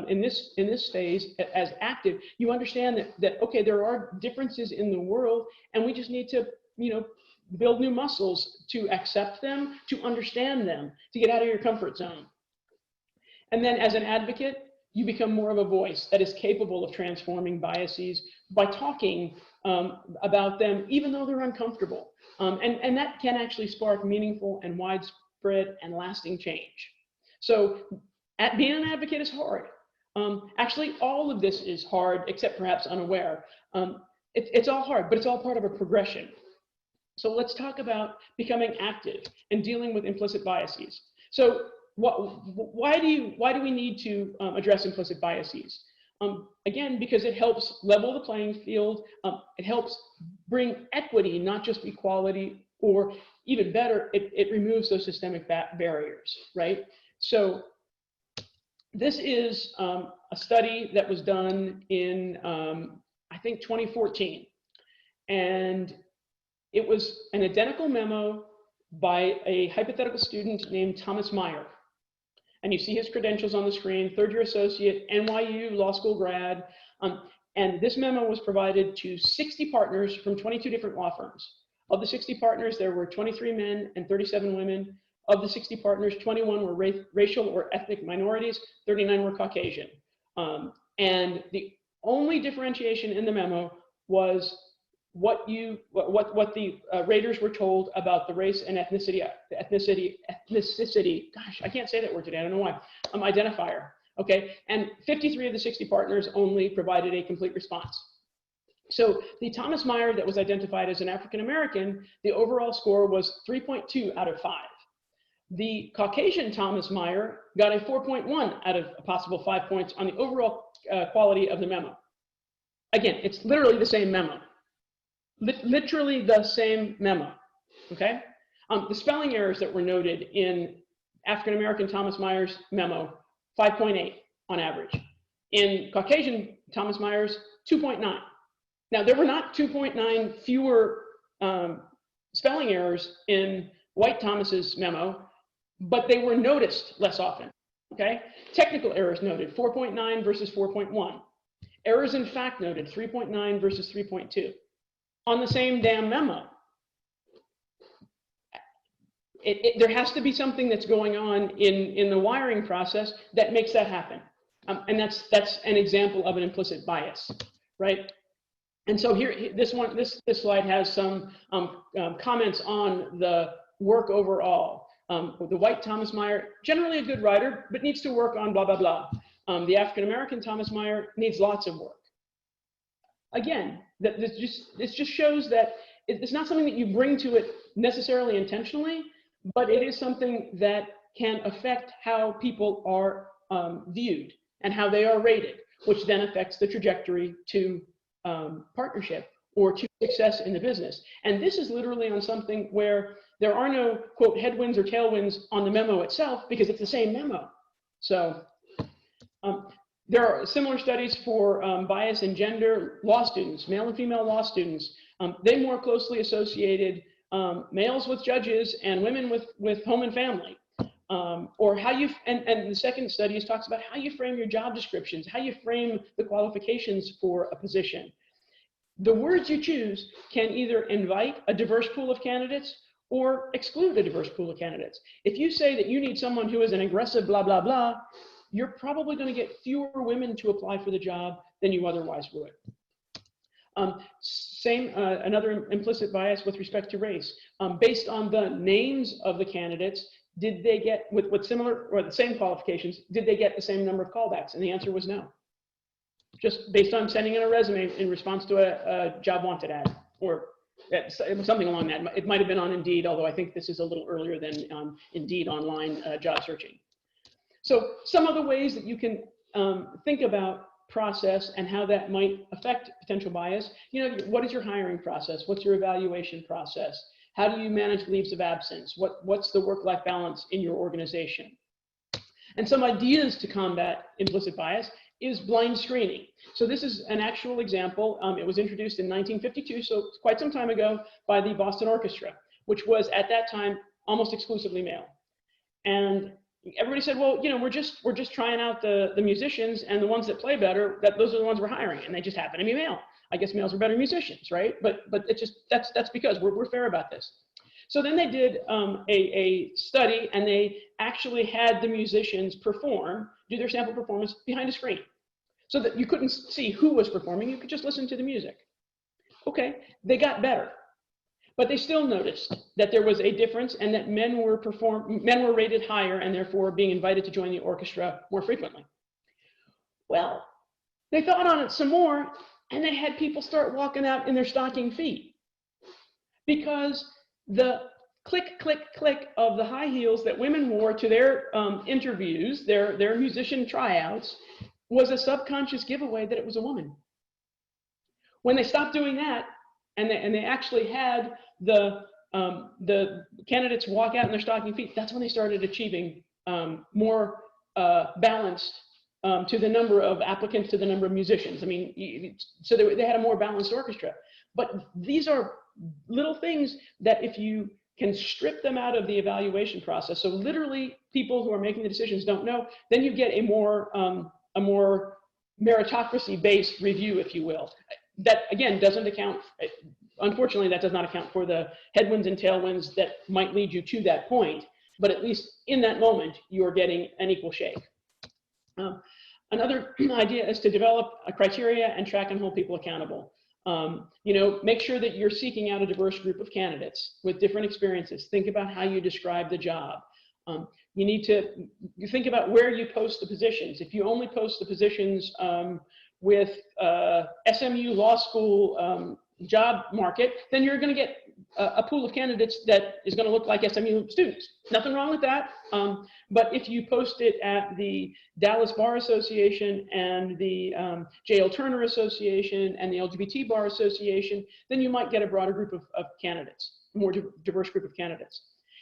in this phase as active, you understand that okay, there are differences in the world, and we just need to, you know, build new muscles to accept them, to understand them, to get out of your comfort zone. And then as an advocate, you become more of a voice that is capable of transforming biases by talking about them, even though they're uncomfortable. And that can actually spark meaningful and widespread and lasting change. So being an advocate is hard. Actually, all of this is hard, except perhaps unaware. It's all hard, but it's all part of a progression. So let's talk about becoming active and dealing with implicit biases. So why do we need to address implicit biases? Again, because it helps level the playing field. It helps bring equity, not just equality, or even better, it removes those systemic barriers, right? So this is a study that was done in, I think, 2014. And it was an identical memo by a hypothetical student named Thomas Meyer. And you see his credentials on the screen: third-year associate, NYU law school grad. And this memo was provided to 60 partners from 22 different law firms. Of the 60 partners, there were 23 men and 37 women. Of the 60 partners, 21 were racial or ethnic minorities, 39 were Caucasian. And the only differentiation in the memo was what the raters were told about the race and ethnicity, gosh, I can't say that word today, I don't know why, identifier, okay? And 53 of the 60 partners only provided a complete response. So the Thomas Meyer that was identified as an African-American, the overall score was 3.2 out of 5. The Caucasian Thomas Meyer got a 4.1 out of a possible 5 points on the overall quality of the memo. Again, it's literally the same memo. Literally the same memo, okay? The spelling errors that were noted in African-American Thomas Meyer's memo, 5.8 on average. In Caucasian Thomas Meyer's, 2.9. Now, there were not 2.9 fewer spelling errors in White Thomas's memo, but they were noticed less often, okay? Technical errors noted, 4.9 versus 4.1. Errors in fact noted, 3.9 versus 3.2. On the same damn memo. There has to be something that's going on in the wiring process that makes that happen. And that's an example of an implicit bias, right? And so here, this slide has some comments on the work overall. The White Thomas Meyer, generally a good writer, but needs to work on blah, blah, blah. The African-American Thomas Meyer needs lots of work. Again, this just shows that it's not something that you bring to it necessarily intentionally, but it is something that can affect how people are viewed and how they are rated, which then affects the trajectory to partnership or to success in the business. And this is literally on something where there are no, quote, headwinds or tailwinds on the memo itself because it's the same memo. So there are similar studies for bias in gender. Law students, male and female law students, they more closely associated males with judges and women with home and family. Or how you, and the second study talks about how you frame your job descriptions, how you frame the qualifications for a position. The words you choose can either invite a diverse pool of candidates or exclude a diverse pool of candidates. If you say that you need someone who is an aggressive blah, blah, blah, you're probably going to get fewer women to apply for the job than you otherwise would. Another implicit bias with respect to race. Based on the names of the candidates, did they get, with similar or the same qualifications, did they get the same number of callbacks? And the answer was no. Just based on sending in a resume in response to a job wanted ad, or something along that. It might have been on Indeed, although I think this is a little earlier than Indeed online job searching. So some of the ways that you can think about process and how that might affect potential bias. You know, what is your hiring process? What's your evaluation process? How do you manage leaves of absence? What's the work-life balance in your organization? And some ideas to combat implicit bias is blind screening. So this is an actual example. It was introduced in 1952, so quite some time ago, by the Boston Orchestra, which was at that time almost exclusively male. And everybody said, well, you know, we're just trying out the musicians, and the ones that play better, those are the ones we're hiring, and they just happen to be male. I guess males are better musicians, right? But it's just that's because we're fair about this. So then they did a study, and they actually had the musicians do their sample performance behind a screen, so that you couldn't see who was performing. You could just listen to the music. Okay, they got better, but they still noticed that there was a difference, and that men were rated higher, and therefore being invited to join the orchestra more frequently. Well, they thought on it some more, and they had people start walking out in their stocking feet, because the click, click, click of the high heels that women wore to their interviews, their musician tryouts, was a subconscious giveaway that it was a woman. When they stopped doing that, and they actually had the candidates walk out in their stocking feet, that's when they started achieving more balanced to the number of applicants to the number of musicians. I mean, so they had a more balanced orchestra. But these are little things that if you can strip them out of the evaluation process, so literally people who are making the decisions don't know, then you get a more meritocracy-based review, if you will. That, again, doesn't account, unfortunately, that does not account for the headwinds and tailwinds that might lead you to that point, but at least in that moment, you're getting an equal shake. Another idea is to develop a criteria and track and hold people accountable. You know, make sure that you're seeking out a diverse group of candidates with different experiences. Think about how you describe the job. You need to think about where you post the positions. If you only post the positions with SMU Law School job market, then you're going to get a pool of candidates that is going to look like SMU students. Nothing wrong with that. But if you post it at the Dallas Bar Association and the J.L. Turner Association and the LGBT Bar Association, then you might get a broader group of candidates, more diverse group of candidates.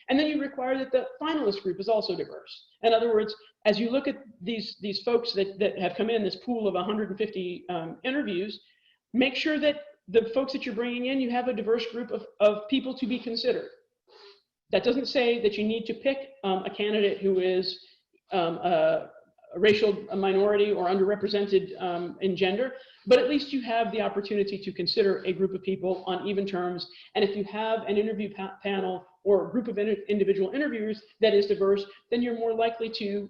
And then you require that the finalist group is also diverse. In other words, as you look at these folks that have come in, this pool of 150 interviews, make sure that the folks that you're bringing in, you have a diverse group of people to be considered. That doesn't say that you need to pick a candidate who is a racial minority or underrepresented in gender, but at least you have the opportunity to consider a group of people on even terms. And if you have an interview panel or a group of individual interviewers that is diverse, then you're more likely to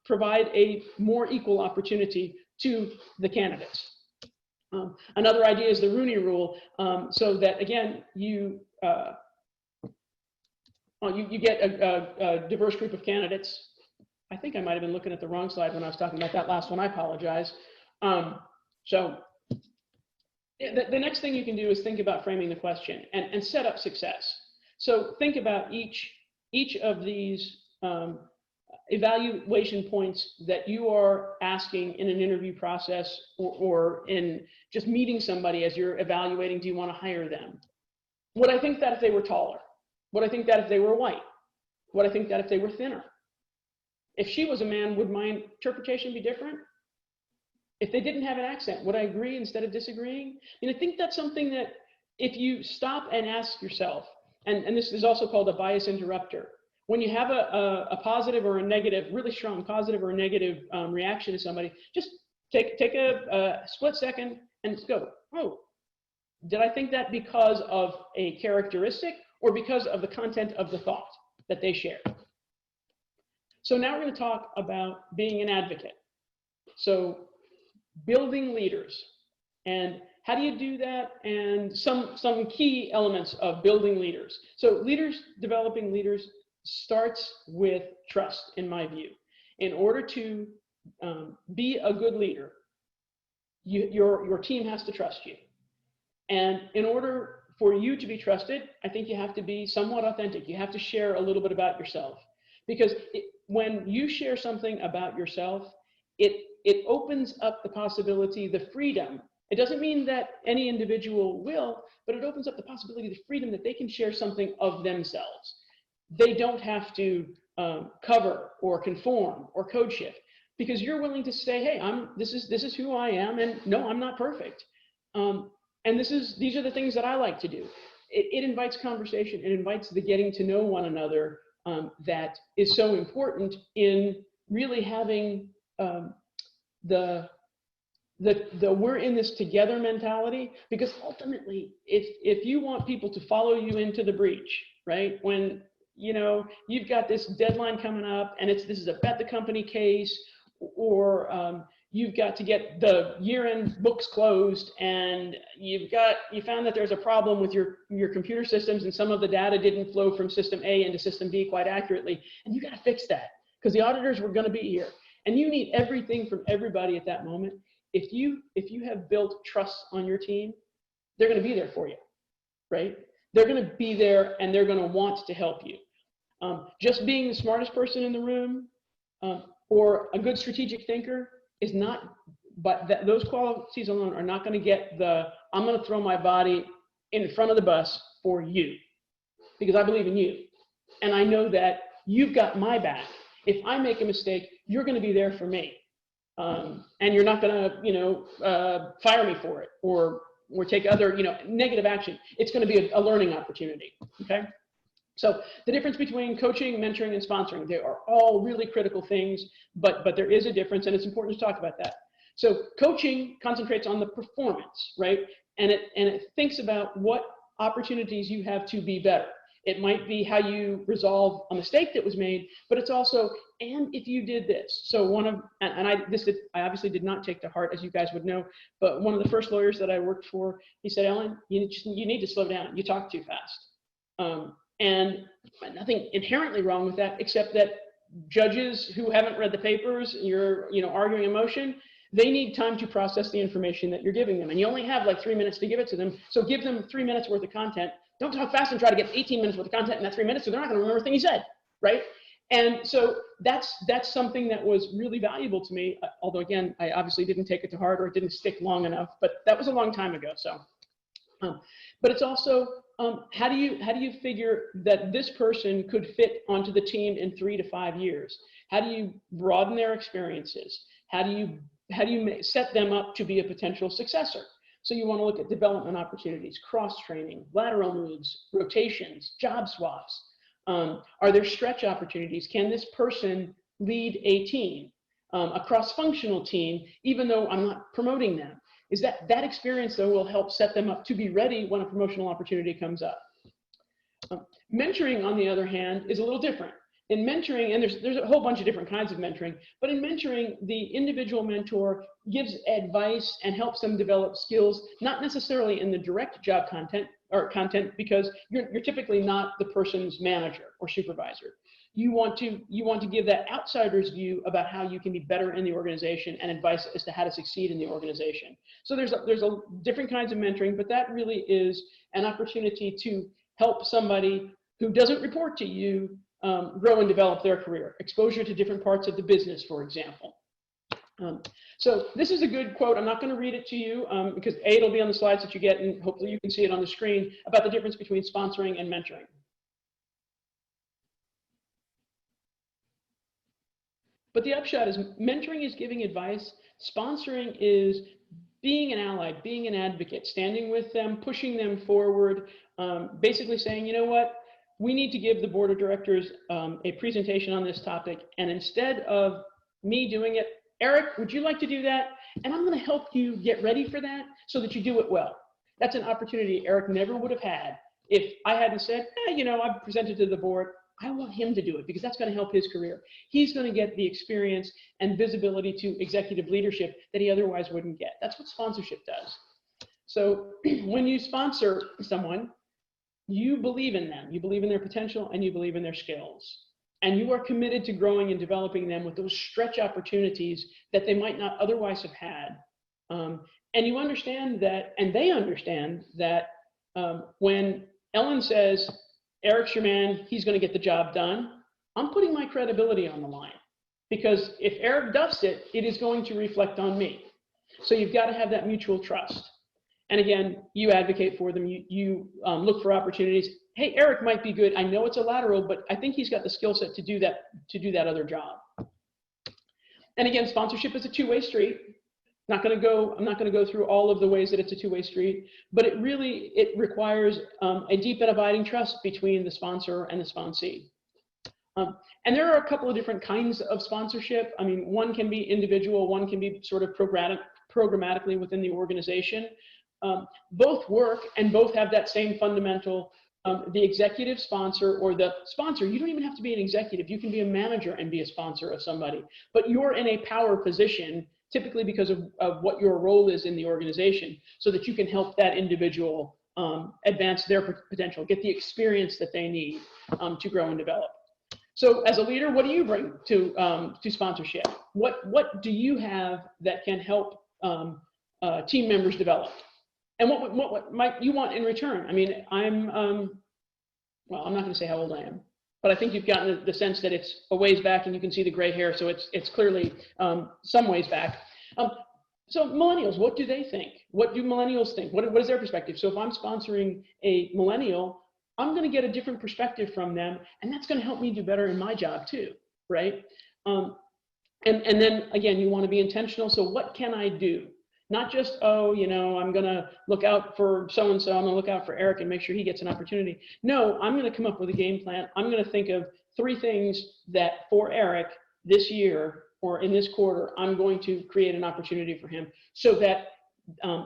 provide a more equal opportunity to the candidates. Another idea is the Rooney Rule, so that again, you get a diverse group of candidates. I think I might have been looking at the wrong slide when I was talking about that last one. I apologize. So the next thing you can do is think about framing the question and set up success. So think about each of these evaluation points that you are asking in an interview process or in just meeting somebody as you're evaluating, do you want to hire them? Would I think that if they were taller? Would I think that if they were white? Would I think that if they were thinner? If she was a man, would my interpretation be different? If they didn't have an accent, would I agree instead of disagreeing? And I think that's something that if you stop and ask yourself, and this is also called a bias interrupter, when you have a positive or a negative, really strong positive or negative reaction to somebody, just take a split second and go, oh, did I think that because of a characteristic or because of the content of the thought that they shared? So now we're going to talk about being an advocate. So building leaders, and how do you do that? And some key elements of building leaders. So developing leaders starts with trust, in my view. In order to be a good leader, your team has to trust you. And in order for you to be trusted, I think you have to be somewhat authentic. You have to share a little bit about yourself. Because when you share something about yourself, it opens up the possibility, the freedom. It doesn't mean that any individual will, but it opens up the possibility, the freedom that they can share something of themselves. They don't have to cover or conform or code shift, because you're willing to say, hey, this is who I am, and no, I'm not perfect. And these are the things that I like to do. It invites conversation. It invites the getting to know one another that is so important in really having the we're in this together mentality. Because ultimately, if you want people to follow you into the breach, right? When you've got this deadline coming up and this is a bet the company case, or you've got to get the year-end books closed, and you found that there's a problem with your computer systems, and some of the data didn't flow from system A into system B quite accurately, and you got to fix that because the auditors were going to be here, and you need everything from everybody at that moment. If you have built trust on your team, they're going to be there for you, right? They're going to be there, and they're going to want to help you. Just being the smartest person in the room or a good strategic thinker is not, but those qualities alone are not going to get I'm going to throw my body in front of the bus for you, because I believe in you. And I know that you've got my back. If I make a mistake, you're going to be there for me. And you're not going to, fire me for it or take other, negative action. It's going to be a learning opportunity. Okay. So the difference between coaching, mentoring, and sponsoring, they are all really critical things, but there is a difference, and it's important to talk about that. So coaching concentrates on the performance, right? And it thinks about what opportunities you have to be better. It might be how you resolve a mistake that was made, but it's also, and if you did this. So I obviously did not take to heart, as you guys would know, but one of the first lawyers that I worked for, he said, Ellen, you need to slow down. You talk too fast. And nothing inherently wrong with that, except that judges who haven't read the papers, you're arguing a motion, they need time to process the information that you're giving them. And you only have like 3 minutes to give it to them. So give them 3 minutes worth of content. Don't talk fast and try to get 18 minutes worth of content in that 3 minutes, so they're not going to remember everything you said, right? And so that's something that was really valuable to me. Although again, I obviously didn't take it to heart, or it didn't stick long enough. But that was a long time ago. So, but it's also how do you figure that this person could fit onto the team in 3 to 5 years? How do you broaden their experiences? How do you set them up to be a potential successor? So you want to look at development opportunities, cross-training, lateral moves, rotations, job swaps. Are there stretch opportunities? Can this person lead a team, a cross-functional team, even though I'm not promoting them? Is that experience, though, will help set them up to be ready when a promotional opportunity comes up. Mentoring, on the other hand, is a little different. In mentoring, and there's a whole bunch of different kinds of mentoring, but in mentoring, the individual mentor gives advice and helps them develop skills, not necessarily in the direct job content, because you're typically not the person's manager or supervisor. You want to give that outsider's view about how you can be better in the organization and advice as to how to succeed in the organization. So there's a different kinds of mentoring, but that really is an opportunity to help somebody who doesn't report to you grow and develop their career. Exposure to different parts of the business, for example. So this is a good quote. I'm not going to read it to you because A, it'll be on the slides that you get, and hopefully you can see it on the screen, about the difference between sponsoring and mentoring. But the upshot is mentoring is giving advice. Sponsoring is being an ally, being an advocate, standing with them, pushing them forward, basically saying, you know what, we need to give the board of directors a presentation on this topic. And instead of me doing it, Eric, would you like to do that? And I'm going to help you get ready for that so that you do it well. That's an opportunity Eric never would have had if I hadn't said, I've presented to the board. I want him to do it because that's going to help his career. He's going to get the experience and visibility to executive leadership that he otherwise wouldn't get. That's what sponsorship does. So when you sponsor someone, you believe in them, you believe in their potential, and you believe in their skills. And you are committed to growing and developing them with those stretch opportunities that they might not otherwise have had. And you understand that, and they understand that when Ellen says, Eric's your man, he's going to get the job done, I'm putting my credibility on the line. Because if Eric does it, it is going to reflect on me. So you've got to have that mutual trust. And again, you advocate for them, you look for opportunities. Hey, Eric might be good. I know it's a lateral, but I think he's got the skill set to do that other job. And again, sponsorship is a two-way street. I'm not going to go through all of the ways that it's a two-way street, but it requires a deep and abiding trust between the sponsor and the sponsee. And there are a couple of different kinds of sponsorship. I mean, one can be individual, one can be sort of programmatically within the organization. Both work and both have that same fundamental, the executive sponsor or the sponsor. You don't even have to be an executive. You can be a manager and be a sponsor of somebody, but you're in a power position typically because of what your role is in the organization so that you can help that individual advance their potential, get the experience that they need to grow and develop. So as a leader, what do you bring to sponsorship? What do you have that can help team members develop? And what might you want in return? I mean, I'm not going to say how old I am, but I think you've gotten the sense that it's a ways back, and you can see the gray hair, so it's clearly some ways back. So millennials, what do they think? What do millennials think? What is their perspective? So if I'm sponsoring a millennial, I'm going to get a different perspective from them, and that's going to help me do better in my job too, right? And then again, you want to be intentional. So what can I do? Not just, I'm going to look out for so-and-so, I'm going to look out for Eric and make sure he gets an opportunity. No, I'm going to come up with a game plan. I'm going to think of 3 things that for Eric this year or in this quarter, I'm going to create an opportunity for him so that,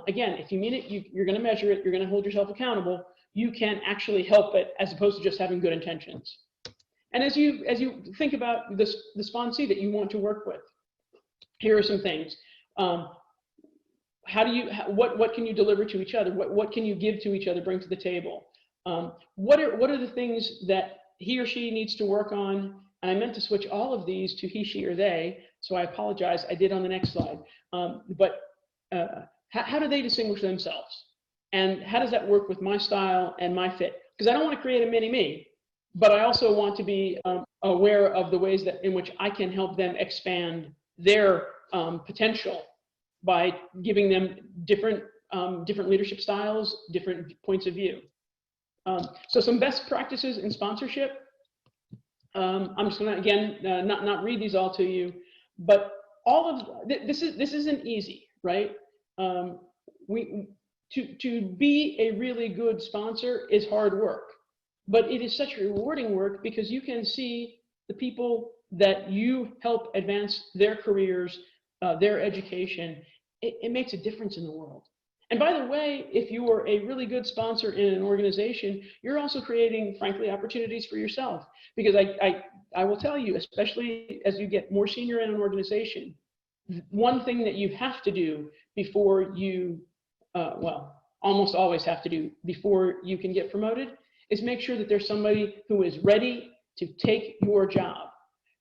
again, if you mean it, you're going to measure it, you're going to hold yourself accountable, you can actually help it as opposed to just having good intentions. And as you think about the sponsee that you want to work with, here are some things. What can you deliver to each other? What can you give to each other, bring to the table? What are the things that he or she needs to work on? And I meant to switch all of these to he, she, or they, so I apologize. I did on the next slide. How do they distinguish themselves? And how does that work with my style and my fit? Because I don't want to create a mini-me, but I also want to be aware of the ways in which I can help them expand their potential by giving them different leadership styles, different points of view. So some best practices in sponsorship. I'm just going to, again, not read these all to you, but all of this isn't easy, right? To be a really good sponsor is hard work, but it is such rewarding work because you can see the people that you help advance their careers, their education. It makes a difference in the world. And by the way, if you are a really good sponsor in an organization, you're also creating, frankly, opportunities for yourself. Because I will tell you, especially as you get more senior in an organization, one thing that you have to do before you, well, almost always have to do before you can get promoted, is make sure that there's somebody who is ready to take your job.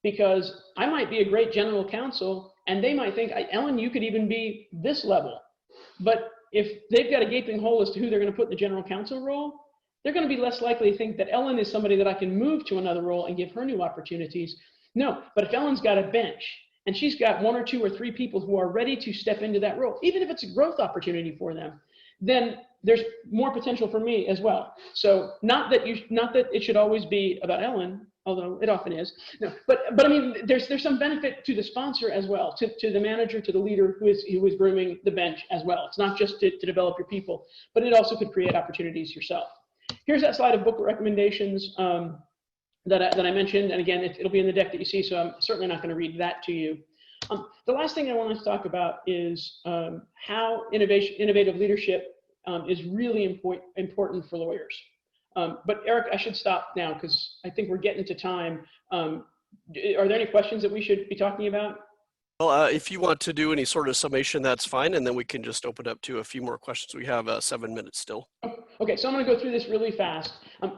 Because I might be a great general counsel, and they might think, Ellen, you could even be this level. But if they've got a gaping hole as to who they're going to put in the general counsel role, they're going to be less likely to think that Ellen is somebody that I can move to another role and give her new opportunities. No, but if Ellen's got a bench and she's got 1 or 2 or 3 people who are ready to step into that role, even if it's a growth opportunity for them, then there's more potential for me as well. So not that it should always be about Ellen, although it often is. No, but I mean, there's some benefit to the sponsor as well, to the manager, to the leader who is grooming the bench as well. It's not just to develop your people, but it also could create opportunities yourself. Here's that slide of book recommendations that I mentioned, and again, it'll be in the deck that you see, so I'm certainly not going to read that to you. The last thing I want to talk about is how innovative leadership is really important for lawyers. But Eric, I should stop now because I think we're getting to time. Are there any questions that we should be talking about? Well, if you want to do any sort of summation, that's fine, and then we can just open up to a few more questions. We have 7 minutes still. Okay, so I'm going to go through this really fast.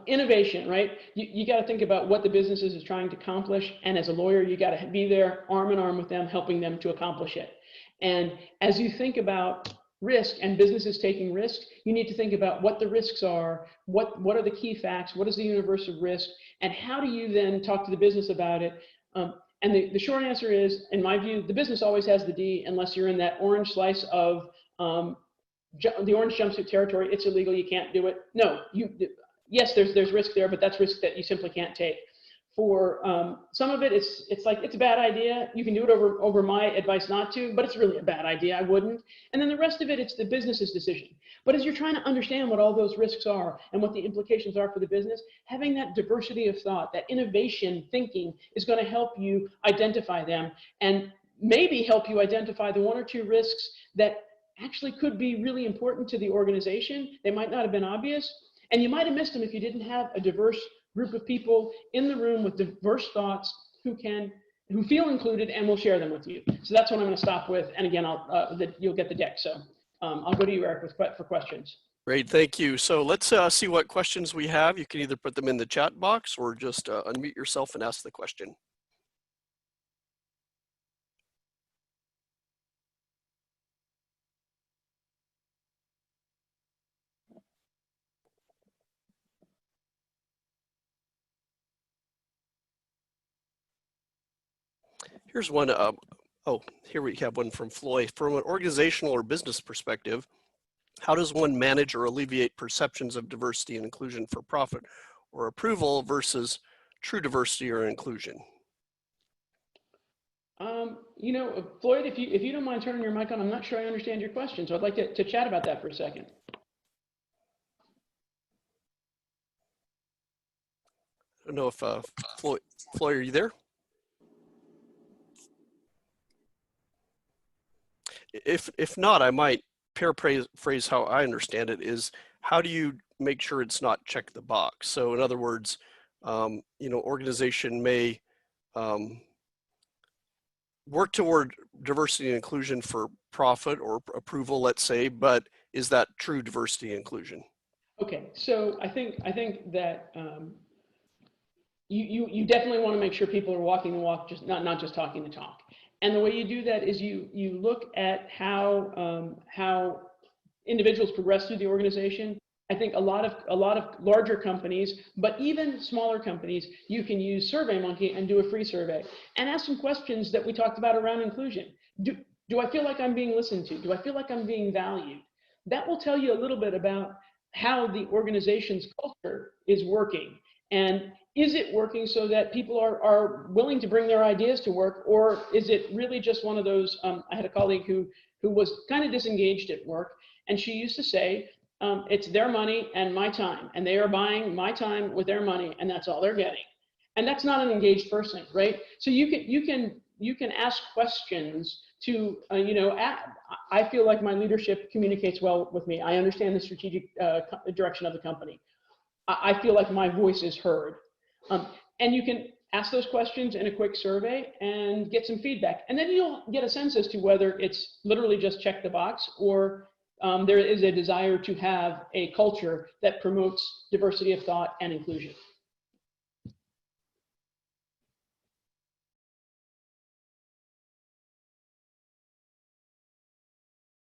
Innovation, right? You got to think about what the business is trying to accomplish, and as a lawyer, you got to be there arm in arm with them, helping them to accomplish it. And as you think about risk and businesses taking risks, you need to think about what the risks are, what are the key facts, what is the universe of risk, and how do you then talk to the business about it. And the short answer is, in my view, the business always has the D unless you're in that orange slice of the orange jumpsuit territory. It's illegal, you can't do it. No, yes, there's risk there, but that's risk that you simply can't take. For some of it, it's like, it's a bad idea. You can do it over my advice not to, but it's really a bad idea. I wouldn't. And then the rest of it, it's the business's decision. But as you're trying to understand what all those risks are and what the implications are for the business, having that diversity of thought, that innovation thinking is going to help you identify them and maybe help you identify the 1 or 2 risks that actually could be really important to the organization. They might not have been obvious, and you might have missed them if you didn't have a diverse group of people in the room with diverse thoughts who feel included and will share them with you. So that's what I'm going to stop with. And again, you'll get the deck. So I'll go to you, Eric, for questions. Great, thank you. So let's see what questions we have. You can either put them in the chat box or just unmute yourself and ask the question. Here's one. Oh, here we have one from Floyd. From an organizational or business perspective, how does one manage or alleviate perceptions of diversity and inclusion for profit or approval versus true diversity or inclusion? You know, Floyd, if you don't mind turning your mic on, I'm not sure I understand your question, so I'd like to chat about that for a second. I don't know if Floyd, are you there? If not, I might paraphrase how I understand it is, how do you make sure it's not check the box? So in other words, organization may work toward diversity and inclusion for profit or approval, let's say, but is that true diversity and inclusion? Okay, so I think that you definitely want to make sure people are walking the walk, just not just talking the talk. And the way you do that is you look at how individuals progress through the organization. I think a lot of larger companies, but even smaller companies, you can use SurveyMonkey and do a free survey and ask some questions that we talked about around inclusion. Do I feel like I'm being listened to? Do I feel like I'm being valued? That will tell you a little bit about how the organization's culture is working. And is it working so that people are willing to bring their ideas to work, or is it really just one of those, I had a colleague who was kind of disengaged at work, and she used to say, it's their money and my time, and they are buying my time with their money, and that's all they're getting. And that's not an engaged person, right? So you can ask questions to, I feel like my leadership communicates well with me. I understand the strategic direction of the company. I feel like my voice is heard. And you can ask those questions in a quick survey and get some feedback. And then you'll get a sense as to whether it's literally just check the box, or there is a desire to have a culture that promotes diversity of thought and inclusion.